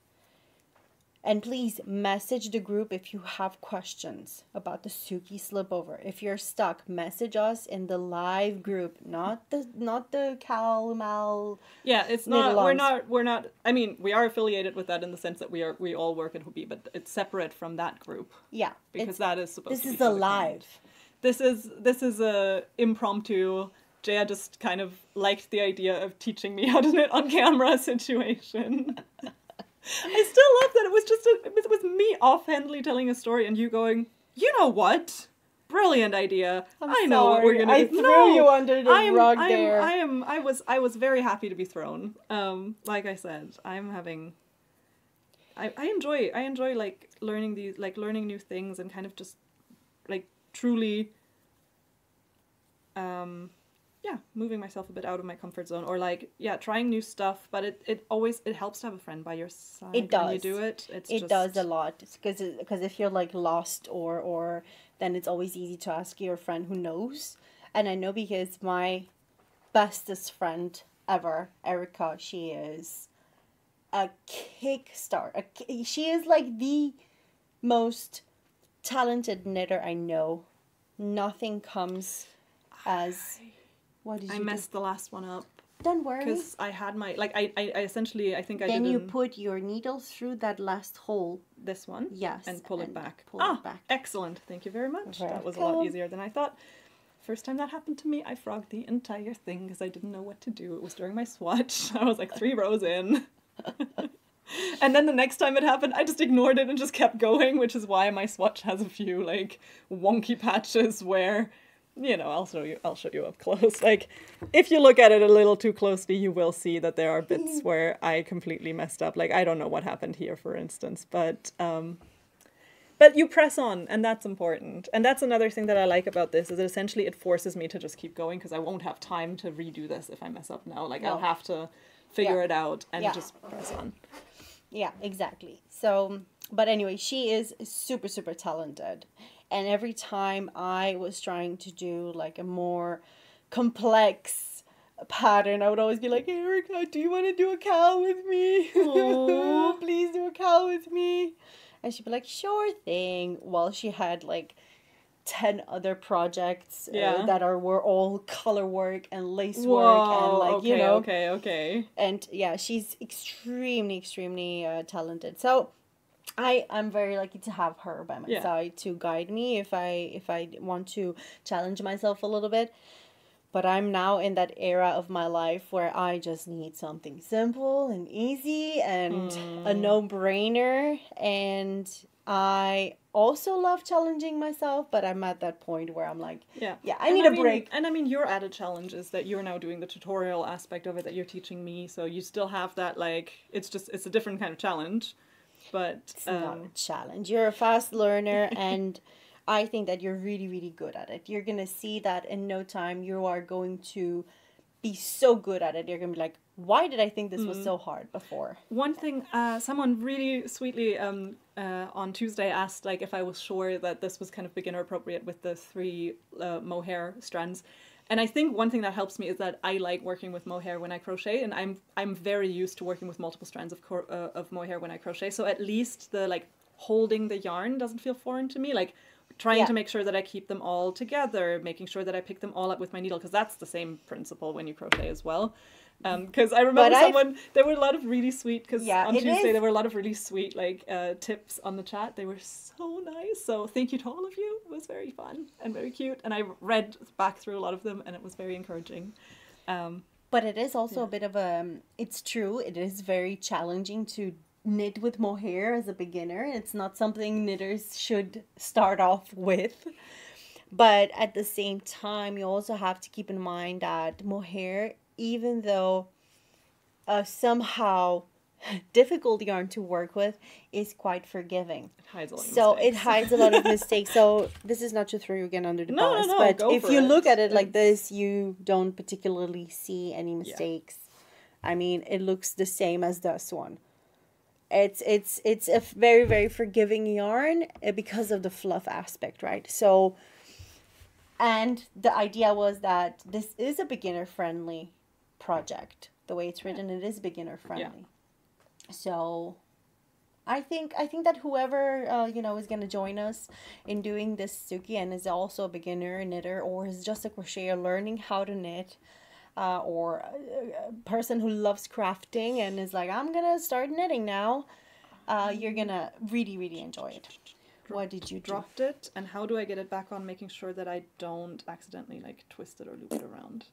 A: And please message the group if you have questions about the Suki Slipover. If you're stuck, message us in the live group, not the KAL.
B: Yeah, it's not. We're not. I mean, we are affiliated with that in the sense that we all work at Hubi, but it's separate from that group.
A: Yeah,
B: because that is supposed.
A: This
B: to be
A: is a live.
B: This is a impromptu. Gea just kind of liked the idea of teaching me how to knit on camera situation. I still love that it was me offhandedly telling a story and you going, you know what? Brilliant idea. I know what we're gonna do.
A: I threw you under the rug there.
B: I was very happy to be thrown. Like I said, I'm having. I enjoy like learning new things and kind of just like truly. Moving myself a bit out of my comfort zone, or like trying new stuff, but it always helps to have a friend by your side.
A: It does.
B: When you do it. It
A: does a lot, because if you're like lost or then it's always easy to ask your friend who knows. And I know because my bestest friend ever, Erica, she is a kickstart. She is like the most talented knitter I know. Nothing comes as. What did you do?
B: I messed the last one up.
A: Don't worry.
B: Because I had my, like, I essentially, I think I did.
A: Then you put your needle through that last hole.
B: This one?
A: Yes.
B: And pull it back.
A: Pull it back.
B: Excellent. Thank you very much. That was a lot easier than I thought. First time that happened to me, I frogged the entire thing because I didn't know what to do. It was during my swatch. I was like 3 rows in. And then the next time it happened, I just ignored it and just kept going, which is why my swatch has a few, like, wonky patches where... You know, I'll show you up close. Like, if you look at it a little too closely, you will see that there are bits where I completely messed up. Like, I don't know what happened here, for instance, but you press on, and that's important. And that's another thing that I like about this, is that essentially it forces me to just keep going, because I won't have time to redo this if I mess up now. Like, I'll have to figure it out and just press on.
A: Yeah, exactly. So, but anyway, she is super, super talented. And every time I was trying to do like a more complex pattern, I would always be like, Erica, do you want to do a KAL with me? Please do a KAL with me. And she'd be like, sure thing. While she had like 10 other projects that were all color work and lace work and like, you know.
B: Okay.
A: And yeah, she's extremely, extremely talented. So I'm very lucky to have her by my side to guide me if I want to challenge myself a little bit. But I'm now in that era of my life where I just need something simple and easy and a no-brainer. And I also love challenging myself, but I'm at that point where I'm like, I need a break.
B: And I mean, your added challenge is that you're now doing the tutorial aspect of it that you're teaching me. So you still have that, like, it's a different kind of challenge. But
A: it's not a challenge. You're a fast learner, and I think that you're really, really good at it. You're going to see that in no time you are going to be so good at it. You're going to be like, why did I think this was so hard before?
B: One thing, someone really sweetly on Tuesday asked like if I was sure that this was kind of beginner appropriate with the 3 mohair strands. And I think one thing that helps me is that I like working with mohair when I crochet, and I'm very used to working with multiple strands of mohair when I crochet. So at least the like holding the yarn doesn't feel foreign to me. Like trying to make sure that I keep them all together, making sure that I pick them all up with my needle, because that's the same principle when you crochet as well. Because I remember
A: But
B: there were a lot of really sweet, because
A: Yeah,
B: on
A: it
B: Tuesday
A: is.
B: there were a lot of really sweet like tips on the chat. They were so nice. So thank you to all of you. It was very fun and very cute. And I read back through a lot of them, and it was very encouraging.
A: But it is also a bit of a, it's true, it is very challenging to knit with mohair as a beginner. It's not something knitters should start off with. But at the same time, you also have to keep in mind that mohair, even though somehow difficult yarn to work with, is quite forgiving.
B: It hides a lot of
A: So
B: mistakes.
A: it hides a lot of mistakes. So this is not to throw you again under the
B: No,
A: bus,
B: no,
A: but
B: go
A: if
B: for
A: you
B: it.
A: look at it like this, you don't particularly see any mistakes. I mean, it looks the same as this one. It's a very, very forgiving yarn because of the fluff aspect, right? So, and the idea was that this is a beginner friendly project. The way it's written, it is beginner friendly. So I think that whoever you know, is gonna join us in doing this Suki and is also a beginner knitter, or is just a crocheter learning how to knit, or a person who loves crafting and is like, I'm gonna start knitting now, you're gonna really, really enjoy it. What did you do?
B: Dropped it, and how do I get it back on, making sure that I don't accidentally like twist it or loop it around?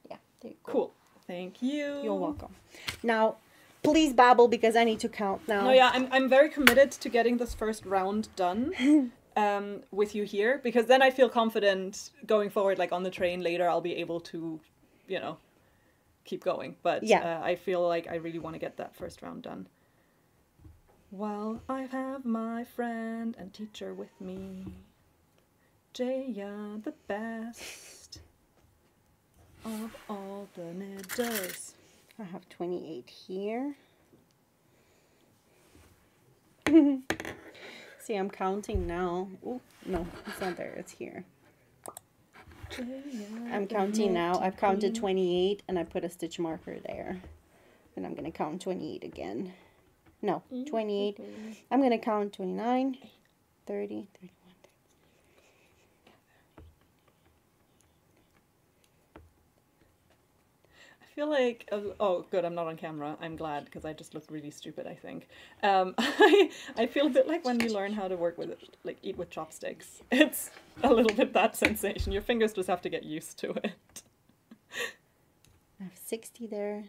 A: Yeah, there you go.
B: Cool. Thank you.
A: You're welcome. Now, please babble because I need to count now.
B: No, yeah, I'm very committed to getting this first round done with you here, because then I feel confident going forward, like on the train later, I'll be able to, you know, keep going. But I feel like I really want to get that first round done. While I have my friend and teacher with me, Gea, the best of all the knitters.
A: I have 28 here. See, I'm counting now. Oh, no, it's not there. It's here. I'm counting now. I've counted 28 and I put a stitch marker there. And I'm going to count 28 again. No, 28. I'm going to count 29, 30, 31.
B: I feel like, oh good, I'm not on camera. I'm glad, because I just look really stupid, I think. I feel a bit like when you learn how to work with it, like eat with chopsticks. It's a little bit that sensation. Your fingers just have to get used to it.
A: I have 60 there.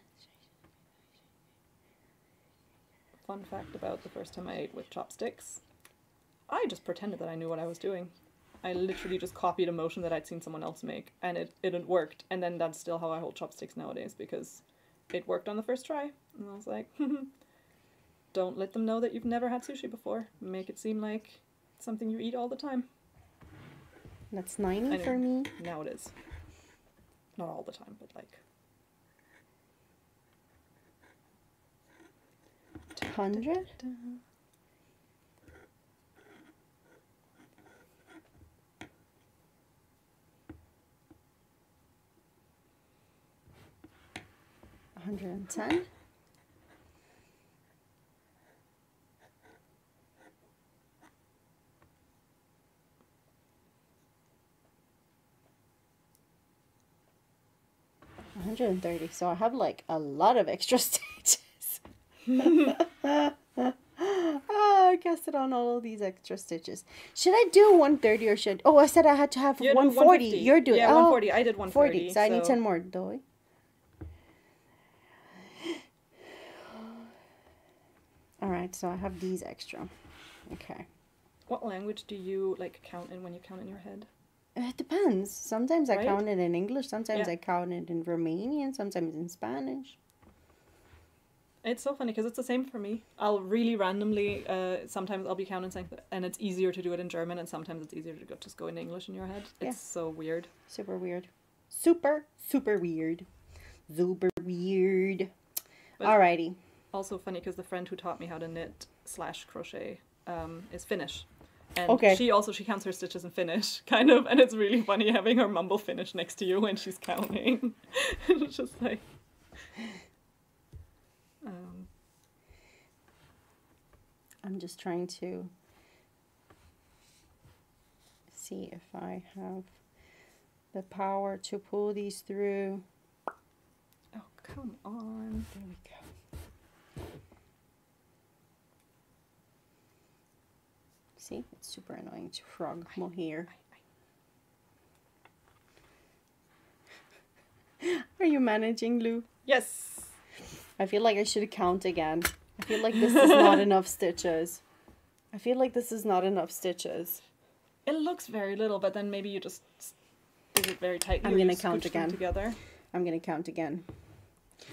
B: Fun fact about the first time I ate with chopsticks, I just pretended that I knew what I was doing. I literally just copied a motion that I'd seen someone else make, and it worked. And then that's still how I hold chopsticks nowadays, because it worked on the first try. And I was like, don't let them know that you've never had sushi before. Make it seem like something you eat all the time.
A: That's 90 for me.
B: Now it is. Not all the time, but like...
A: 100? $110. $130. So I have like a lot of extra stitches. I cast it on all of these extra stitches. Should I do 130 or should... Oh, I said I had to have 140. You're doing...
B: Yeah, 140. I did 140.
A: So I need 10 more, do I? Alright, so I have these extra. Okay.
B: What language do you like count in when you count in your head?
A: It depends. Sometimes I count it in English, sometimes I count it in Romanian, sometimes in Spanish.
B: It's so funny because it's the same for me. I'll really randomly, sometimes I'll be counting something and it's easier to do it in German, and sometimes it's easier to just go in English in your head. It's so weird.
A: Super weird. Super weird. Super weird. But alrighty.
B: Also funny because the friend who taught me how to knit / crochet is Finnish. And she counts her stitches in Finnish, kind of, and it's really funny having her mumble Finnish next to you when she's counting. It's just like...
A: I'm just trying to see if I have the power to pull these through.
B: Come on.
A: There we go. See, it's super annoying to frog mohair. Are you managing, Lou?
B: Yes.
A: I feel like I should count again. I feel like this is not enough stitches. I feel like this is not enough stitches.
B: It looks very little, but then maybe you just did it very tightly.
A: I'm gonna count again.
B: Together.
A: I'm gonna count again.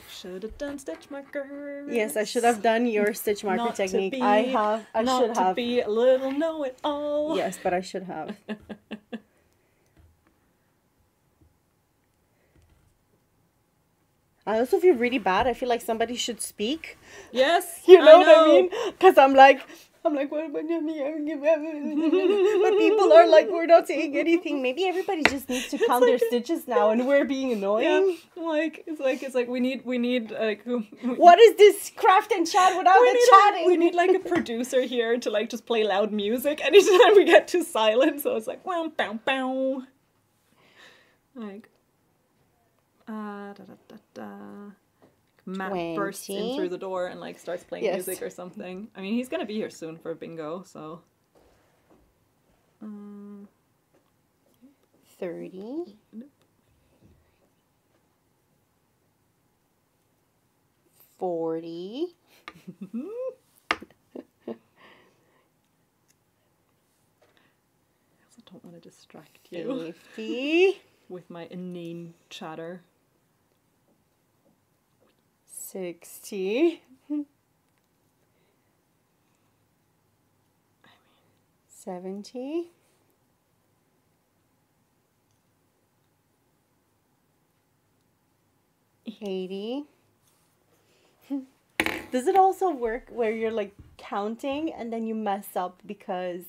B: Should have done stitch markers.
A: Yes, I should have done your stitch marker
B: Not to
A: technique.
B: be-
A: I should have.
B: Not to be a little know-it-all.
A: Yes, but I should have. I also feel really bad. I feel like somebody should speak.
B: Yes,
A: You know what I
B: know.
A: mean? Because I'm like, what? But people are like, we're not saying anything. Maybe everybody just needs to count their stitches now, and we're being annoying.
B: Yeah, it's like we need like
A: What is this craft and chat without the chatting?
B: we need like a producer here to like just play loud music anytime we get to silence. So it's like wow, bow, bow. Like da da da da. Matt
A: 20.
B: bursts in through the door and like starts playing
A: Yes.
B: music or something. I mean, he's gonna be here soon for bingo, so.
A: 30. 40.
B: I also don't want to distract you
A: 50.
B: with my inane chatter.
A: 60. 70. 80. Does it also work where you're like counting and then you mess up because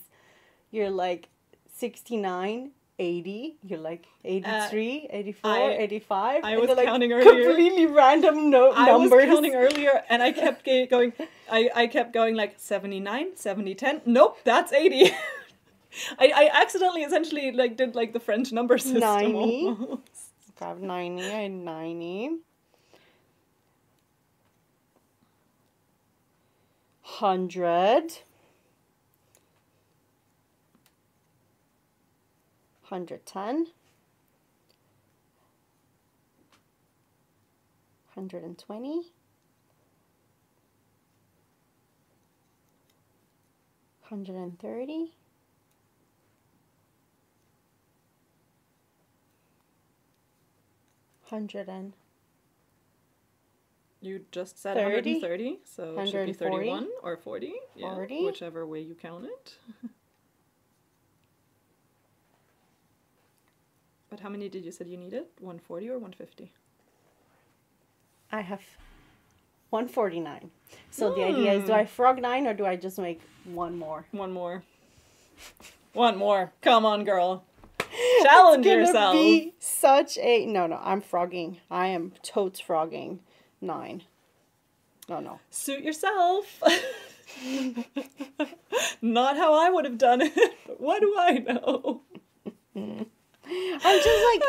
A: you're like 69, 80, you're like 83, 84, 85?
B: I was
A: and they're,
B: counting
A: like,
B: earlier.
A: completely random numbers.
B: I was counting earlier and I kept going, I kept going like 79, 70, 10. Nope, that's 80. I accidentally essentially like did like the French number system
A: 90.
B: almost.
A: I have 90, I had 90. 100. 110. 120. 130. 100.
B: You just said
A: 30,
B: 130, so it should be
A: 140,
B: 31 or 40. Yeah,
A: 40.
B: whichever way you count it. But how many did you said you needed? 140 or 150?
A: I have 149. So the idea is, do I frog 9 or do I just make one more?
B: One more. One more. Come on, girl. Challenge
A: It's gonna
B: yourself.
A: be such a... No, I'm frogging. I am totes frogging 9. No.
B: Suit yourself. Not how I would have done it. But what do I know?
A: I'm just like...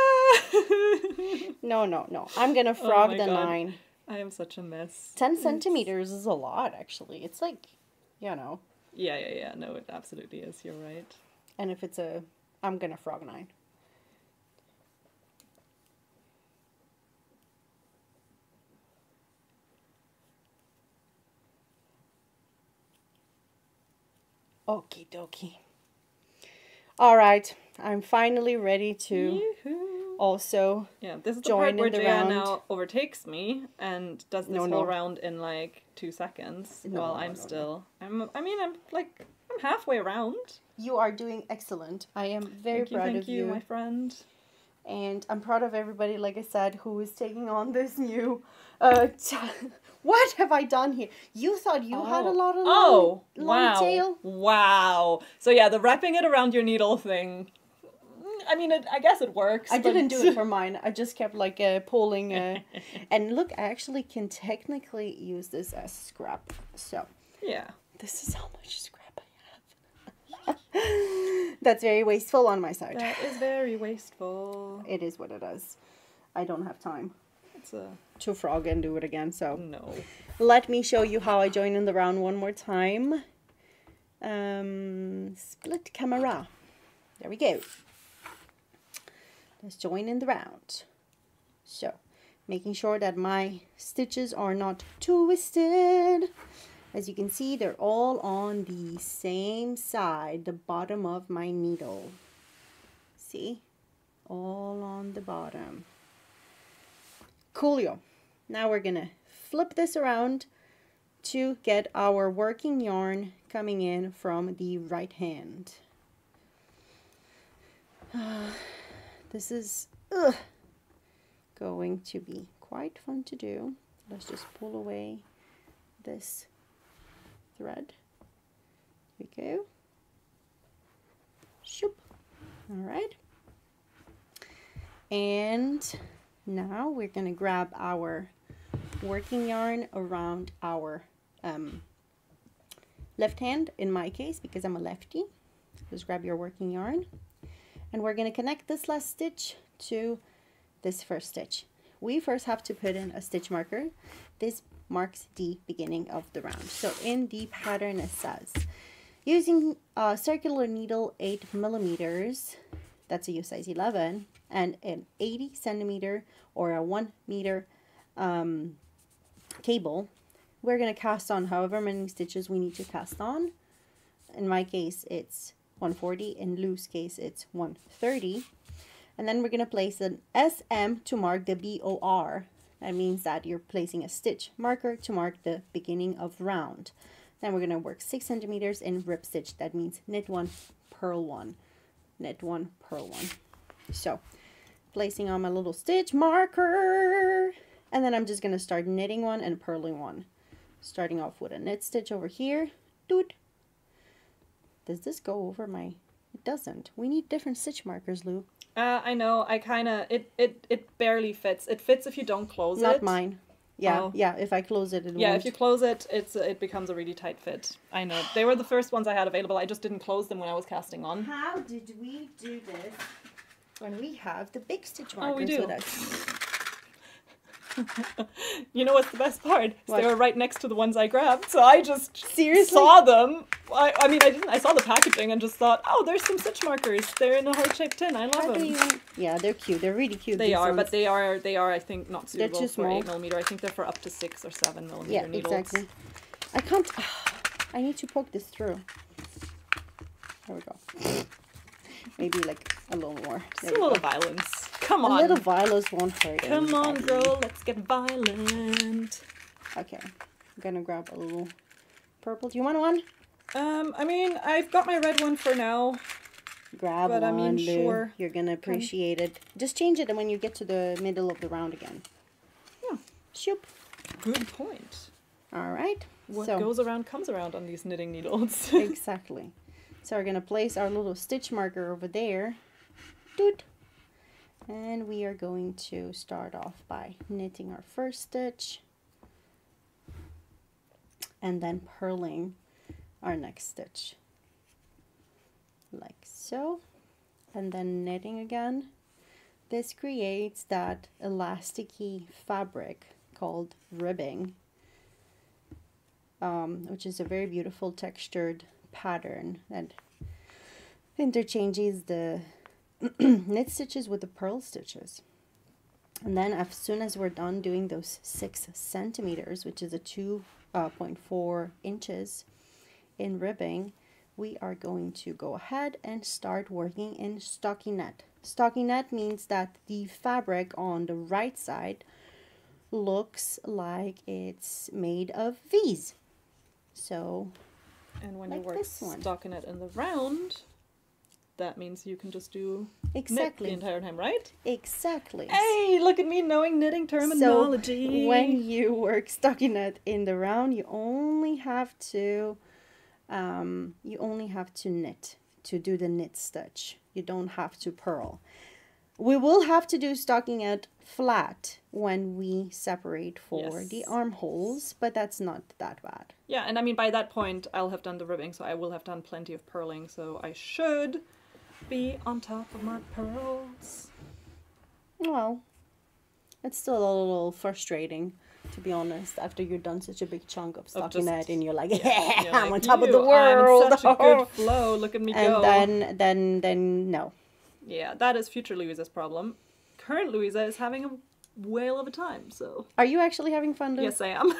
A: No. I'm gonna frog
B: my
A: the
B: God.
A: 9.
B: I am such a mess.
A: 10 centimeters is a lot, actually. It's like,
B: Yeah. No, it absolutely is. You're right.
A: And if it's a... I'm gonna frog 9. Okie dokie. All right, I'm finally ready to
B: Yoo-hoo.
A: also
B: Yeah, this is the
A: join
B: part where
A: in the
B: Gea
A: round.
B: now overtakes me and does this
A: No.
B: whole round in like 2 seconds while I'm
A: no.
B: still. I'm halfway around.
A: You are doing excellent. I am very proud
B: Thank
A: of
B: you, my friend.
A: And I'm proud of everybody, like I said, who is taking on this new... what have I done here? You thought you had a lot of long
B: wow.
A: tail?
B: Wow. So yeah, the wrapping it around your needle thing. I mean, I guess it works.
A: I
B: but-
A: didn't do it for mine. I just kept like pulling. And look, I actually can technically use this as scrap. So
B: Yeah.
A: this is how much scrap I have. That's very wasteful on my side.
B: That is very wasteful.
A: It is what it is. I don't have time.
B: It's a...
A: to frog and do it again. So
B: No.
A: let me show you how I join in the round one more time. Split camera. There we go. Let's join in the round. So, making sure that my stitches are not twisted. As you can see, they're all on the same side, the bottom of my needle. See? All on the bottom. Coolio. Now we're gonna flip this around to get our working yarn coming in from the right hand. This is going to be quite fun to do. Let's just pull away this thread. Here we go. Shoop. All right. And now we're going to grab our working yarn around our left hand, in my case, because I'm a lefty. Just grab your working yarn. And we're going to connect this last stitch to this first stitch. We first have to put in a stitch marker. This marks the beginning of the round. So in the pattern it says, using a circular needle 8 millimeters, that's a U size 11, and an 80 centimeter or a 1 meter cable, we're going to cast on however many stitches we need to cast on. In my case it's 140, in Lou's case it's 130, and then we're going to place an SM to mark the BOR. That means that you're placing a stitch marker to mark the beginning of round. Then we're going to work 6 centimeters in rib stitch. That means knit 1, purl 1, knit 1, purl 1. So placing on my little stitch marker, and then I'm just going to start knitting 1 and purling 1, starting off with a knit stitch over here. Doot. Does this go over my... It doesn't. We need different stitch markers, Lou.
B: I know. I kind of... It barely fits. It fits if you don't close it.
A: Not mine. Yeah,
B: Oh.
A: yeah. If I close it, it
B: Yeah,
A: won't.
B: if you close it, it becomes a really tight fit. I know. They were the first ones I had available. I just didn't close them when I was casting on.
A: How did we do this when we have the big stitch markers
B: we do.
A: with us?
B: You know what's the best part?
A: What?
B: They were right next to the ones I grabbed, so I just
A: Seriously?
B: saw them. I mean, I didn't. I saw the packaging and just thought, oh, there's some stitch markers. They're in a heart-shaped tin. I love them.
A: Yeah, they're cute. They're really cute.
B: They
A: these
B: are,
A: ones.
B: but they are, I think, not suitable
A: too
B: for
A: small.
B: 8 millimeter. I think they're for up to 6 or 7 millimeter
A: Yeah,
B: needles.
A: exactly. I can't... I need to poke this through. There we go. Maybe like a little more. There
B: Just a
A: we
B: little
A: go.
B: violence. Come
A: A
B: on.
A: little violence won't hurt
B: Come on,
A: anybody.
B: girl. Let's get violent.
A: Okay. I'm gonna grab a little purple. Do you want one?
B: I mean, I've got my red one for now.
A: Grab
B: But I
A: one,
B: mean,
A: Lou.
B: sure.
A: You're gonna appreciate it. Just change it when you get to the middle of the round again.
B: Yeah.
A: Shoop.
B: Good point.
A: All right.
B: What
A: So
B: goes around comes around on these knitting needles.
A: exactly. So we're gonna place our little stitch marker over there. Doot. And we are going to start off by knitting our first stitch and then purling our next stitch like so, and then knitting again. This creates that elasticy fabric called ribbing, which is a very beautiful textured pattern that interchanges the knit stitches with the purl stitches. And then as soon as we're done doing those 6 centimeters, which is a 2.4 inches in ribbing, we are going to go ahead and start working in stockinette. Stockinette means that the fabric on the right side looks like it's made of V's. So,
B: And when
A: like
B: you work
A: this one.
B: stockinette in the round, that means you can just do
A: exactly.
B: knit the entire time, right?
A: Exactly.
B: Hey, look at me knowing knitting terminology.
A: So when you work stockinette in the round, you only have to knit to do the knit stitch. You don't have to purl. We will have to do stockinette flat when we separate for
B: Yes.
A: the armholes, but that's not that bad.
B: Yeah, and I mean, by that point, I'll have done the ribbing, so I will have done plenty of purling, so I should be on top of my pearls.
A: Well, It's still a little frustrating, to be honest, after you've done such a big chunk of stockinette and you're like, yeah,
B: you're
A: I'm
B: like,
A: on top of the
B: "Phew,
A: world.
B: I'm in such a good flow. Look at me go."
A: And then no.
B: Yeah, that is future Louisa's problem. Current Louisa is having a whale of a time, so...
A: Are you actually having fun, Lou?
B: Yes, I am.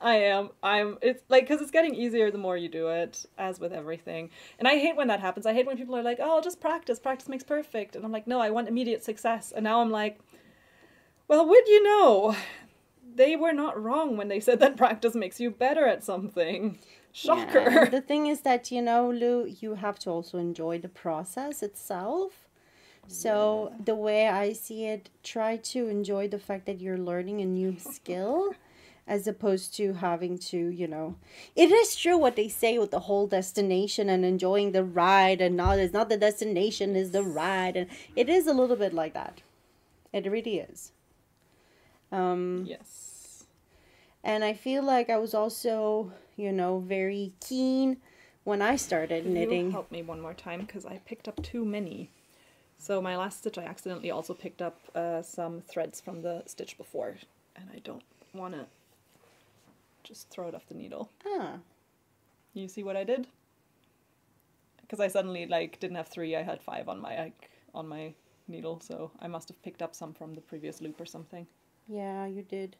B: I am. It's like, because it's getting easier the more you do it, as with everything. And I hate when that happens. I hate when people are like, oh, just practice. Practice makes perfect. And I'm like, no, I want immediate success. And now I'm like, well, would you know? They were not wrong when they said that practice makes you better at something. Shocker.
A: Yeah, the thing is that, you know, Lou, you have to also enjoy the process itself. So the way I see it, try to enjoy the fact that you're learning a new skill as opposed to having to, you know, it is true what they say with the whole destination and enjoying the ride, and not, it's not the destination, it's the ride. And it is a little bit like that. It really is.
B: Yes.
A: And I feel like I was also, you know, very keen when I started knitting.
B: You help me one more time, because I picked up too many. So my last stitch, I accidentally also picked up some threads from the stitch before, and I don't want to just throw it off the needle.
A: Ah.
B: You see what I did? Because I suddenly like didn't have 3, I had 5 on my needle, so I must have picked up some from the previous loop or something.
A: Yeah, you did.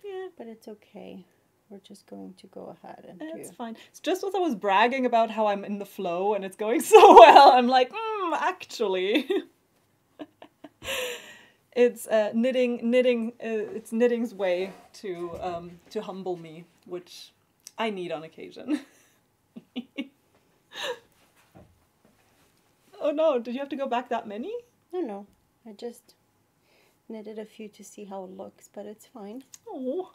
B: Yeah.
A: But it's okay. We're just going to go ahead and
B: It's
A: do...
B: fine. It's just as I was bragging about how I'm in the flow and it's going so well, I'm like, actually. It's knitting. It's knitting's way to humble me, which I need on occasion. Oh no! Did you have to go back that many?
A: No. I just knitted a few to see how it looks, but it's fine.
B: Oh.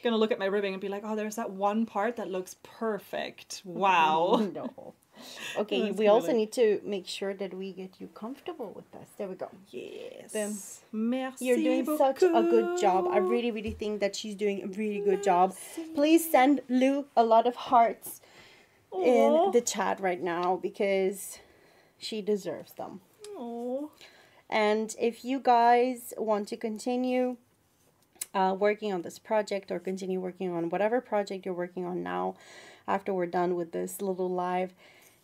B: Gonna look at my ribbing and be like, oh, there's that one part that looks perfect. Wow.
A: No. Okay,
B: That's
A: we also
B: really-
A: need to make sure that we get you comfortable with this. There we go.
B: Yes.
A: Boom.
B: Merci.
A: You're doing such a good job. I really, really think that she's doing a really good job. Please send Lou a lot of hearts in the chat right now because she deserves them.
B: Aww.
A: And if you guys want to continue working on this project or continue working on whatever project you're working on now after we're done with this little live,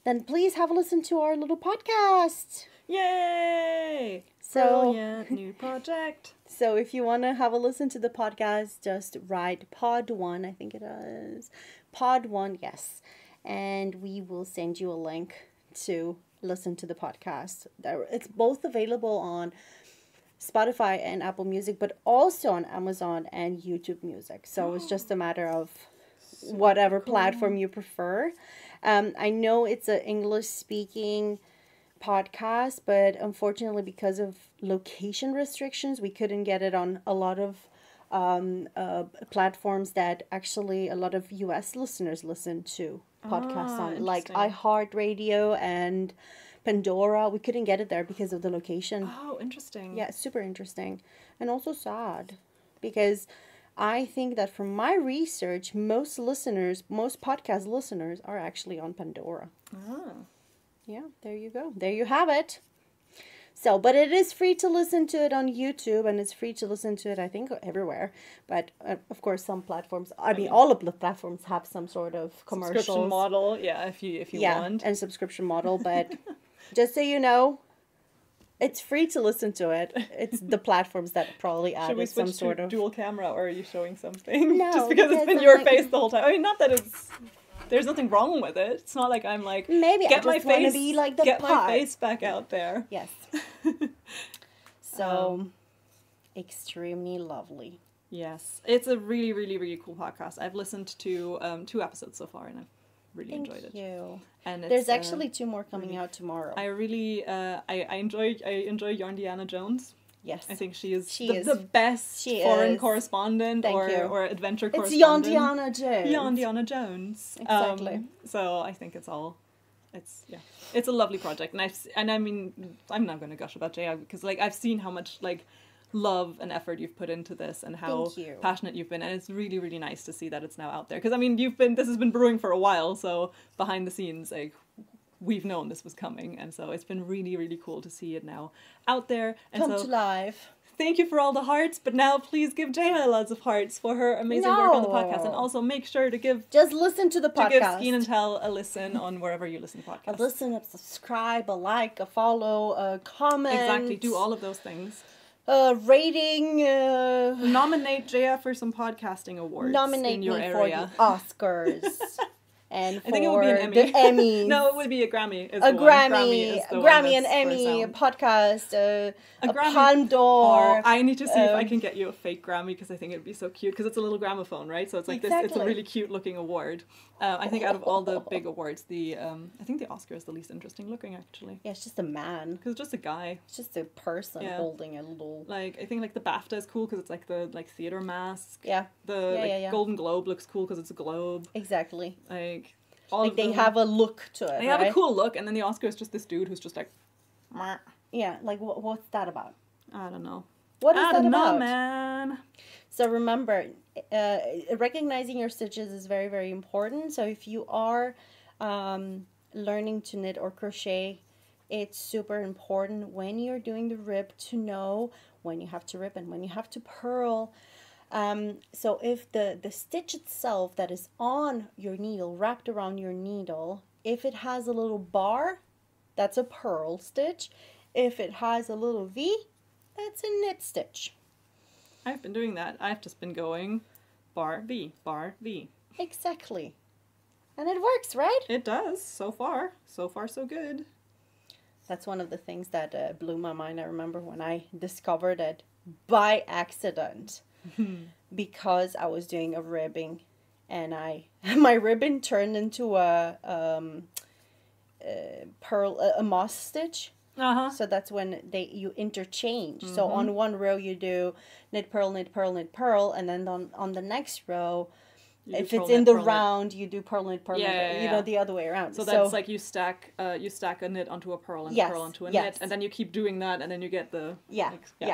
A: then please have a listen to our little podcast.
B: Yay!
A: So,
B: Brilliant new project.
A: so if you want to have a listen to the podcast, just write pod1, I think it is. Pod1, yes. And we will send you a link to listen to the podcast. It's both available on Spotify and Apple Music, but also on Amazon and YouTube Music. So it's just a matter of whatever platform you prefer. I know it's an English-speaking podcast, but unfortunately, because of location restrictions, we couldn't get it on a lot of platforms that actually a lot of US listeners listen to podcasts on, like
B: interesting.
A: iHeartRadio and Pandora. We couldn't get it there because of the location.
B: Oh, interesting.
A: Yeah, it's super interesting and also sad because I think that from my research, most podcast listeners are actually on Pandora.
B: Ah.
A: Yeah, there you go. There you have it. So, but it is free to listen to it on YouTube, and it's free to listen to it, I think, everywhere. But, of course, some platforms, I mean, all of the platforms have some sort of commercials.
B: Subscription model, yeah, if you want.
A: And subscription model, but just so you know, it's free to listen to it. It's the platforms that probably
B: Should we
A: added some
B: switch
A: sort
B: to
A: of...
B: dual camera, or are you showing something?
A: No,
B: Just because it's
A: because
B: been
A: I'm
B: your
A: like-
B: face the whole time. I mean, not that it's... There's nothing wrong with it. It's not like I'm like,
A: Maybe I
B: get my
A: just want to
B: face,
A: be like the
B: get my
A: part.
B: face back out there.
A: Yes. So, extremely lovely.
B: Yes, it's a really, really, really cool podcast. I've listened to 2 episodes so far, and I've really
A: Thank
B: enjoyed it.
A: you.
B: And it's,
A: There's actually 2 more coming out tomorrow.
B: I really, I enjoy Yarn Deanna Jones.
A: Yes.
B: I think she is
A: She
B: the best
A: She
B: foreign
A: is.
B: correspondent
A: Thank you.
B: or adventure
A: It's
B: correspondent.
A: Yandiana Jones.
B: Yarn Deanna Jones.
A: Exactly.
B: So I think it's a lovely project, and I mean I'm not going to gush about Gea because like I've seen how much like love and effort you've put into this and how
A: Thank you.
B: passionate you've been, and it's really, really nice to see that it's now out there because I mean this has been brewing for a while, so behind the scenes like we've known this was coming, and so it's been really, really cool to see it now out there. And
A: Come
B: so
A: to life.
B: thank you for all the hearts, but now please give Gea lots of hearts for her amazing work on the podcast, and
A: No.
B: also make sure to give
A: Just listen to the
B: to give
A: podcast.
B: Skeen and Tell a listen on wherever you listen to
A: A
B: podcasts.
A: listen, a subscribe, a like, a follow, a comment.
B: Exactly, do all of those things.
A: Rating.
B: Nominate Gea for some podcasting awards
A: Nominate
B: in your
A: me
B: area.
A: for the Oscars. And
B: I think it would be an Emmy.
A: the Emmys.
B: No, it would be a Grammy. Is
A: A
B: the one.
A: Grammy,
B: is the
A: a
B: one
A: Grammy, an
B: that's for
A: Emmy, a
B: sound.
A: podcast, a
B: Grammy.
A: Palme d'Or.
B: Oh, I need to see if I can get you a fake Grammy, because I think it'd be so cute, because it's a little gramophone, right? So it's like this. It's a
A: Exactly.
B: really cute looking award. I think out of all the big awards, I think the Oscar is the least interesting looking, actually,
A: Yeah, it's just a man.
B: because it's just a guy.
A: It's just a person
B: Yeah.
A: holding a little.
B: Like I think like the BAFTA is cool because it's like the theater mask.
A: Yeah,
B: The
A: yeah.
B: Golden Globe looks cool because it's a globe.
A: exactly.
B: Like all
A: Like
B: of
A: they
B: them.
A: have a look to it.
B: They have a
A: right?
B: cool look, and then the Oscar is just this dude who's just like, "Meh."
A: Yeah, like what's that about?
B: I don't know.
A: What is
B: I
A: that
B: don't know,
A: about?
B: man.
A: So remember, recognizing your stitches is very, very important. So if you are learning to knit or crochet, it's super important when you're doing the rib to know when you have to rib and when you have to purl. So if the stitch itself that is on your needle, wrapped around your needle, if it has a little bar, that's a purl stitch. If it has a little V, that's a knit stitch.
B: I've been doing that. I've just been going bar V, bar V.
A: Exactly. And it works, right?
B: It does, so far. So far, so good.
A: That's one of the things that blew my mind. I remember when I discovered it by accident because I was doing a ribbing and my ribbon turned into a moss stitch.
B: Uh-huh.
A: So that's when you interchange. So on one row you do knit, purl, knit, purl, knit, purl, and then on the next row, if it's in the round, you do purl, knit, purl, knit, you know, the other way around.
B: So that's like you stack a knit onto a purl and a purl onto a knit, and then you keep doing that, and then you get the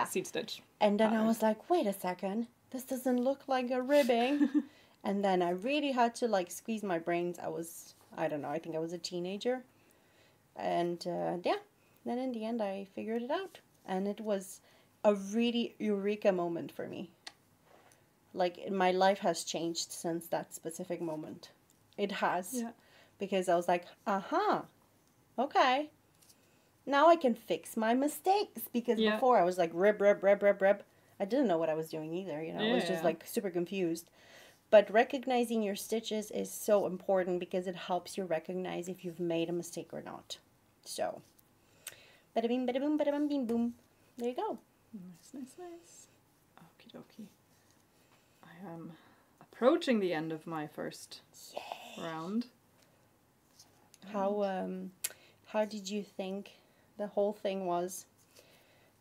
B: seed stitch.
A: And then I was like, wait a second, this doesn't look like a ribbing. And then I really had to like squeeze my brains. I don't know, I think I was a teenager. And then in the end I figured it out. And it was a really eureka moment for me. Like my life has changed since that specific moment. It has.
B: Yeah.
A: Because I was like, okay. Now I can fix my mistakes. Because before I was like rib. I didn't know what I was doing either. You know, I was just like super confused. But recognizing your stitches is so important because it helps you recognize if you've made a mistake or not. So, bada bing, bada boom, bada bum, bing, boom. There you go.
B: Nice. Okie dokie. I am approaching the end of my first round.
A: How did you think the whole thing was?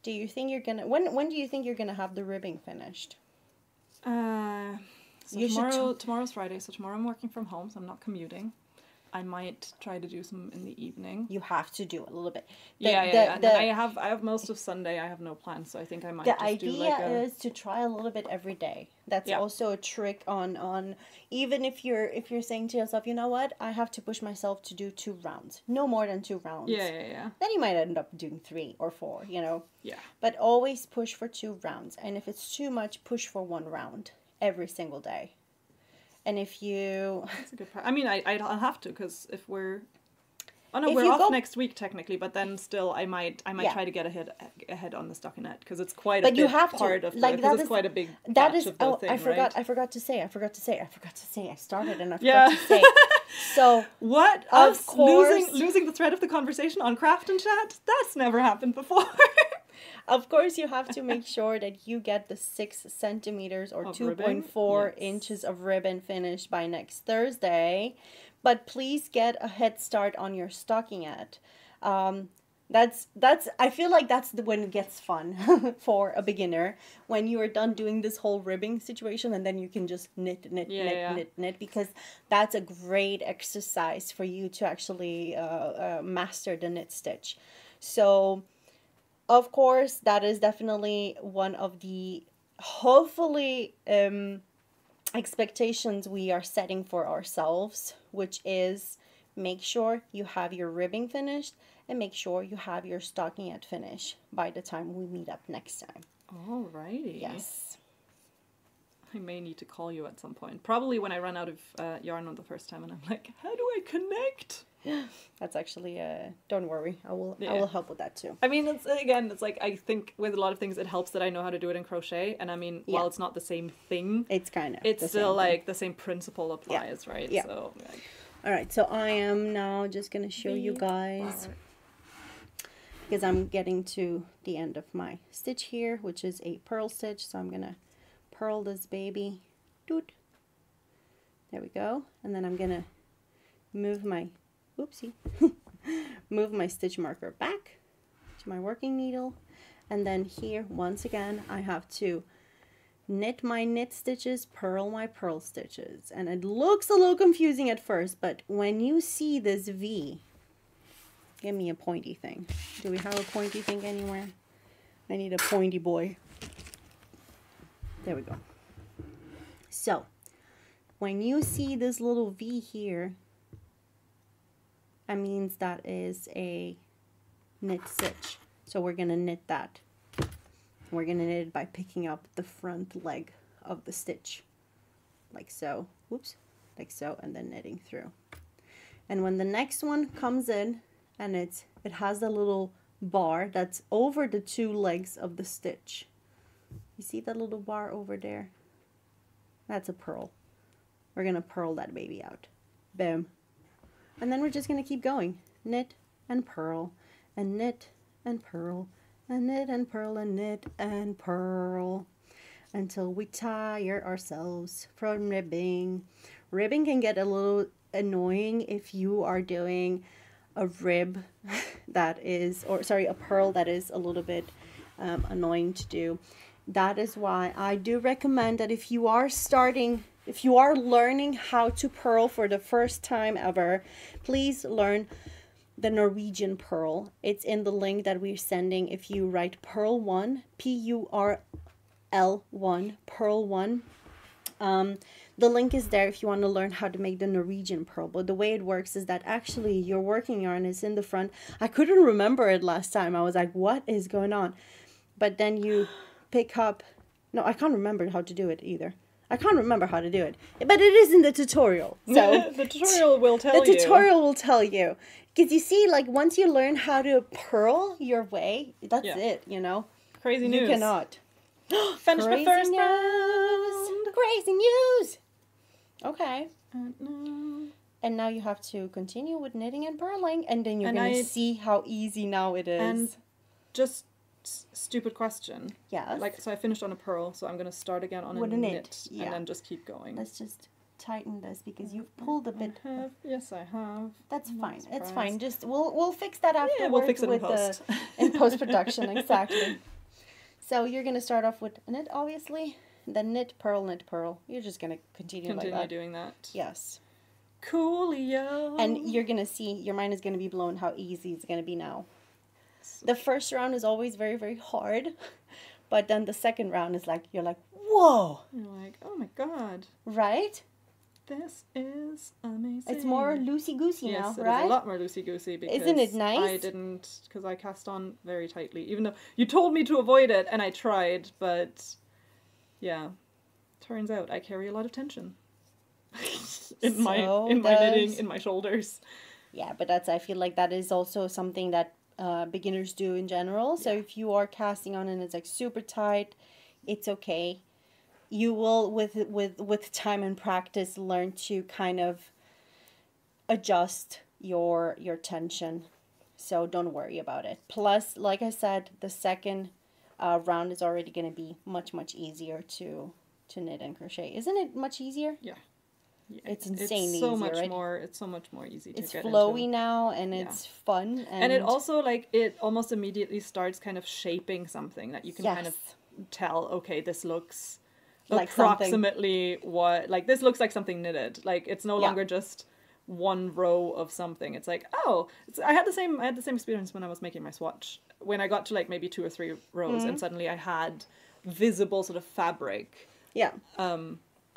A: Do you think you're gonna when do you think you're gonna have the ribbing finished?
B: So tomorrow's Friday, so tomorrow I'm working from home, so I'm not commuting. I might try to do some in the evening.
A: You have to do a little bit.
B: And I have most of Sunday. I have no plans, so I think I might just do like
A: The idea is to try a little bit every day. That's also a trick on even if you're saying to yourself, you know what, I have to push myself to do 2 rounds, no more than 2 rounds.
B: Yeah.
A: Then you might end up doing 3 or 4, you know.
B: Yeah.
A: But always push for 2 rounds, and if it's too much, push for 1 round every single day. And if you...
B: That's a good part. I mean, I'll have to, because if we're... Oh no, we're off next week technically, but then still I might try to get ahead on the stockinette, because it's quite a big part of
A: like
B: because it's quite a big batch of the thing,
A: I forgot to say. I started and I forgot
B: Yeah.
A: to say. So
B: what?
A: Of course,
B: losing the thread of the conversation on craft and chat? That's never happened before.
A: Of course, you have to make sure that you get the 6 centimeters or 2.4 inches of ribbon finished by next Thursday. But please get a head start on your stockinette. I feel like that's when it gets fun for a beginner, when you are done doing this whole ribbing situation, and then you can just knit, because that's a great exercise for you to actually master the knit stitch. So, of course, that is definitely one of the, hopefully, expectations we are setting for ourselves, which is make sure you have your ribbing finished and make sure you have your stockinette finished by the time we meet up next time.
B: Alrighty.
A: Yes.
B: I may need to call you at some point. Probably when I run out of yarn on the first time and I'm like, how do I connect?
A: That's actually, don't worry. I will help with that too.
B: I mean, it's like, I think with a lot of things, it helps that I know how to do it in crochet. And I mean, while it's not the same thing,
A: it's kind of,
B: it's still like the same principle applies, right?
A: Yeah.
B: So, like,
A: all right. So I am now just going to show you guys, because I'm getting to the end of my stitch here, which is a purl stitch. So I'm going to purl this baby. Doot. There we go. And then I'm going to move my, oopsie, move my stitch marker back to my working needle. And then here, once again, I have to knit my knit stitches, purl my purl stitches. And it looks a little confusing at first, but when you see this V, give me a pointy thing. Do we have a pointy thing anywhere? I need a pointy boy. There we go. So, when you see this little V here, that means that is a knit stitch. So we're going to knit that. We're going to knit it by picking up the front leg of the stitch. Like so. Whoops. Like so. And then knitting through. And when the next one comes in, and it has a little bar that's over the two legs of the stitch. You see that little bar over there? That's a purl. We're going to purl that baby out. Boom. And then we're just going to keep going. Knit and purl and knit and purl and knit and purl and knit and purl until we tire ourselves from ribbing. Ribbing can get a little annoying if you are doing a rib that is, or sorry, a purl that is a little bit annoying to do. That is why I do recommend that if you are learning how to purl for the first time ever, please learn the Norwegian purl. It's in the link that we're sending. If you write purl 1, P-U-R-L-1, purl 1. The link is there if you want to learn how to make the Norwegian purl. But the way it works is that actually your working yarn is in the front. I couldn't remember it last time. I was like, what is going on? But then you pick up, no, I can't remember how to do it either. I can't remember how to do it, but it is in the tutorial. So
B: the tutorial will tell you.
A: The tutorial will tell you. Because you see, like, once you learn how to purl your way, that's it, you know?
B: Crazy news.
A: You cannot.
B: Finish my first
A: news.
B: round.
A: Crazy news. Okay. And now you have to continue with knitting and purling, and then you're going to see how easy now it is.
B: And just stupid question.
A: Yes.
B: Like, so I finished on a purl, so I'm going to start again on a knit.
A: Yeah.
B: And then just keep going.
A: Let's just tighten this because you've pulled a bit.
B: Yes, I have.
A: That's fine. It's fine. Just we'll fix that afterwards.
B: Yeah, we'll fix it in post.
A: In post production, exactly. So you're gonna start off with knit, obviously. Then knit, purl, knit, purl. You're just gonna continue like that.
B: Doing that.
A: Yes.
B: Coolio.
A: And you're gonna see your mind is gonna be blown how easy it's gonna be now. The first round is always very, very hard, but then the second round is like you're like, whoa.
B: You're like, oh my god.
A: Right?
B: This is amazing.
A: It's more loosey-goosey now, right?
B: It's a lot more loosey-goosey because
A: isn't it nice?
B: I didn't, because I cast on very tightly, even though you told me to avoid it, and I tried, but yeah, turns out I carry a lot of tension in my knitting, in my shoulders.
A: Yeah, but I feel like that is also something that beginners do in general. So if you are casting on and it's like super tight, it's okay. You will, with time and practice, learn to kind of adjust your tension. So don't worry about it. Plus, like I said, the second round is already going to be much, much easier to knit and crochet. Isn't it much easier?
B: Yeah.
A: It's insanely
B: so
A: easier,
B: much
A: right?
B: more. It's so much more easy to get into.
A: It's flowy now, and it's fun.
B: And it also, like, it almost immediately starts kind of shaping something that you can kind of tell, okay, this looks like approximately what, like, this looks like something knitted. Like, it's no longer just one row of something. It's like, oh, I had the same experience when I was making my swatch. When I got to, like, maybe 2 or 3 rows, and suddenly I had visible sort of fabric.
A: Yeah.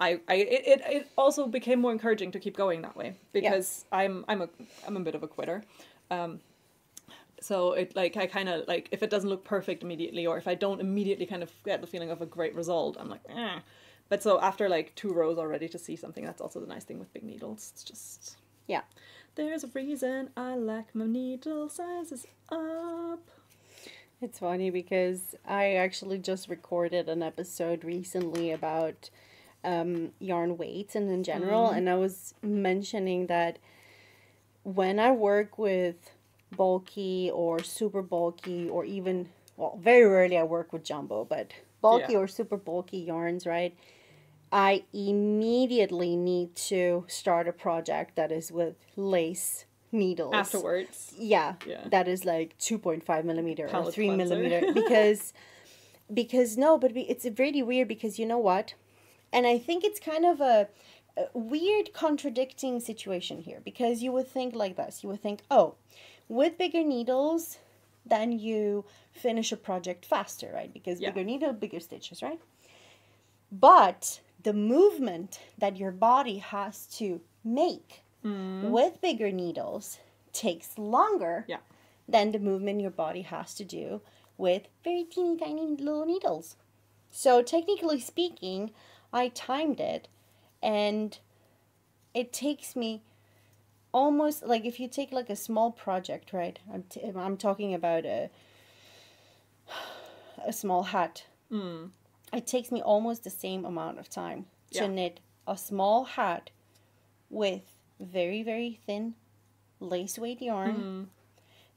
B: it also became more encouraging to keep going that way, because I'm a bit of a quitter. So it like I kind of like, if it doesn't look perfect immediately, or if I don't immediately kind of get the feeling of a great result, I'm like, eh. But so after like 2 rows already to see something, that's also the nice thing with big needles. It's just,
A: yeah.
B: There's a reason I like my needle sizes up.
A: It's funny because I actually just recorded an episode recently about yarn weights and in general, and I was mentioning that when I work with bulky or super bulky, or even, well, very rarely I work with jumbo, but bulky or super bulky yarns, right? I immediately need to start a project that is with lace needles.
B: Afterwards.
A: Yeah. That is like 2.5 millimeter
B: Palette
A: or 3
B: cleanser.
A: millimeter. Because no, but it's really weird, because you know what? And I think it's kind of a weird contradicting situation here, because you would think like this. You would think, oh, with bigger needles, then you finish a project faster, right? Because bigger needle, bigger stitches, right? But the movement that your body has to make with bigger needles takes longer than the movement your body has to do with very teeny tiny little needles. So technically speaking, I timed it, and it takes me almost, like, if you take like a small project, right? I'm talking about a small hat. It takes me almost the same amount of time to knit a small hat with very, very thin lace weight yarn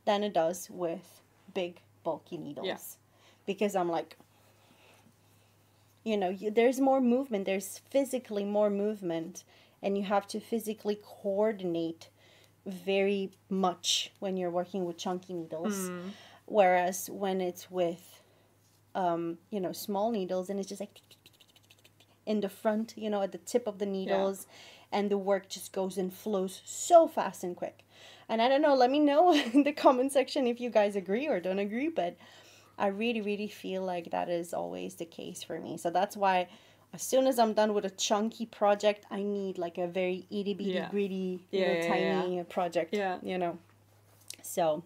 A: than it does with big bulky needles. Because I'm like, you know, there's more movement, there's physically more movement, and you have to physically coordinate very much when you're working with chunky needles. Whereas when it's with, you know, small needles, and it's just like in the front, you know, at the tip of the needles, and the work just goes and flows so fast and quick. And I don't know, let me know in the comment section if you guys agree or don't agree, but I really, really feel like that is always the case for me. So that's why as soon as I'm done with a chunky project, I need like a very itty bitty gritty little tiny project, you know. So,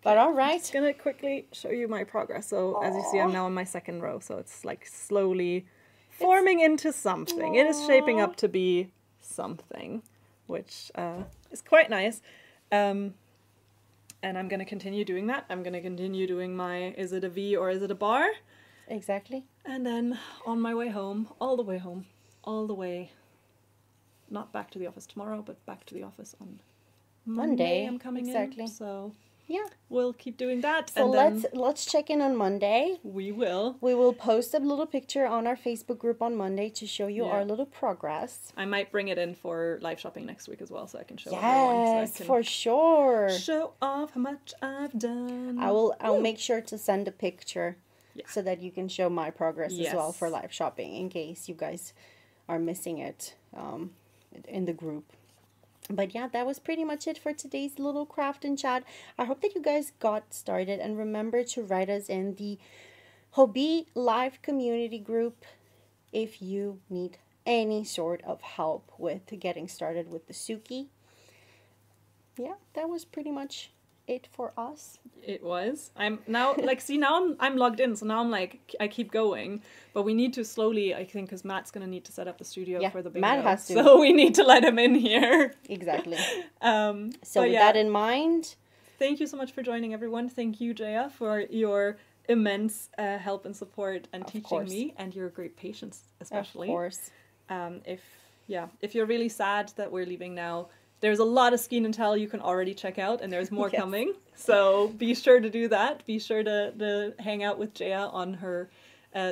A: but all right.
B: I'm just gonna quickly show you my progress. So as you see, I'm now on my 2nd row, so it's like slowly forming into something. It is shaping up to be something, which is quite nice. And I'm going to continue doing that. I'm going to continue doing my, is it a V or is it a bar?
A: Exactly.
B: And then on my way home, all the way, not back to the office tomorrow, but back to the office on Monday. I'm coming in. So
A: yeah,
B: we'll keep doing that.
A: So
B: and
A: let's check in on Monday.
B: We will
A: post a little picture on our Facebook group on Monday to show you our little progress.
B: I might bring it in for live shopping next week as well, so I can show
A: everyone. Yes, for sure.
B: Show off how much I've done.
A: I'll make sure to send a picture so that you can show my progress as well for live shopping, in case you guys are missing it in the group. But yeah, that was pretty much it for today's little craft and chat. I hope that you guys got started, and remember to write us in the Hobby Live community group if you need any sort of help with getting started with the Suki. Yeah, that was pretty much it for us.
B: It was. I'm now like, see, now I'm logged in, so now I'm like, I keep going, but we need to slowly, I think, because Matt's gonna need to set up the studio for the big
A: Matt has to,
B: so we need to let him in here.
A: Exactly. So with that in mind,
B: thank you so much for joining, everyone. Thank you, Gea, for your immense help and support and teaching me, and your great patience, especially.
A: Of course.
B: If you're really sad that we're leaving now, there's a lot of Skein and Tell you can already check out, and there's more coming. So be sure to do that. Be sure to hang out with Gea on her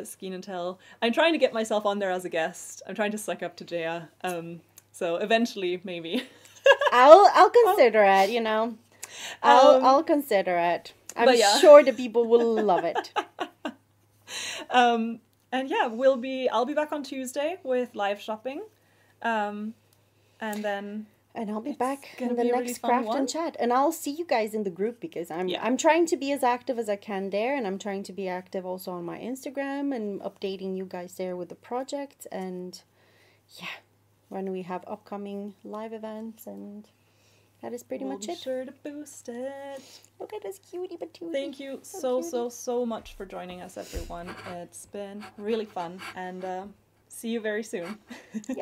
B: Skein and Tell. I'm trying to get myself on there as a guest. I'm trying to suck up to Gea. So eventually, maybe.
A: I'll consider it. You know, I'll consider it. I'm sure the people will love it.
B: And yeah, I'll be back on Tuesday with live shopping, and then.
A: And I'll be back in the next craft and chat. And I'll see you guys in the group, because I'm trying to be as active as I can there. And I'm trying to be active also on my Instagram and updating you guys there with the project. And yeah, when we have upcoming live events, and that is pretty
B: We'll
A: much
B: be
A: it.
B: sure to boost it.
A: Look at this cutie patootie.
B: Thank you so much for joining us, everyone. It's been really fun, and see you very soon.
A: Yeah.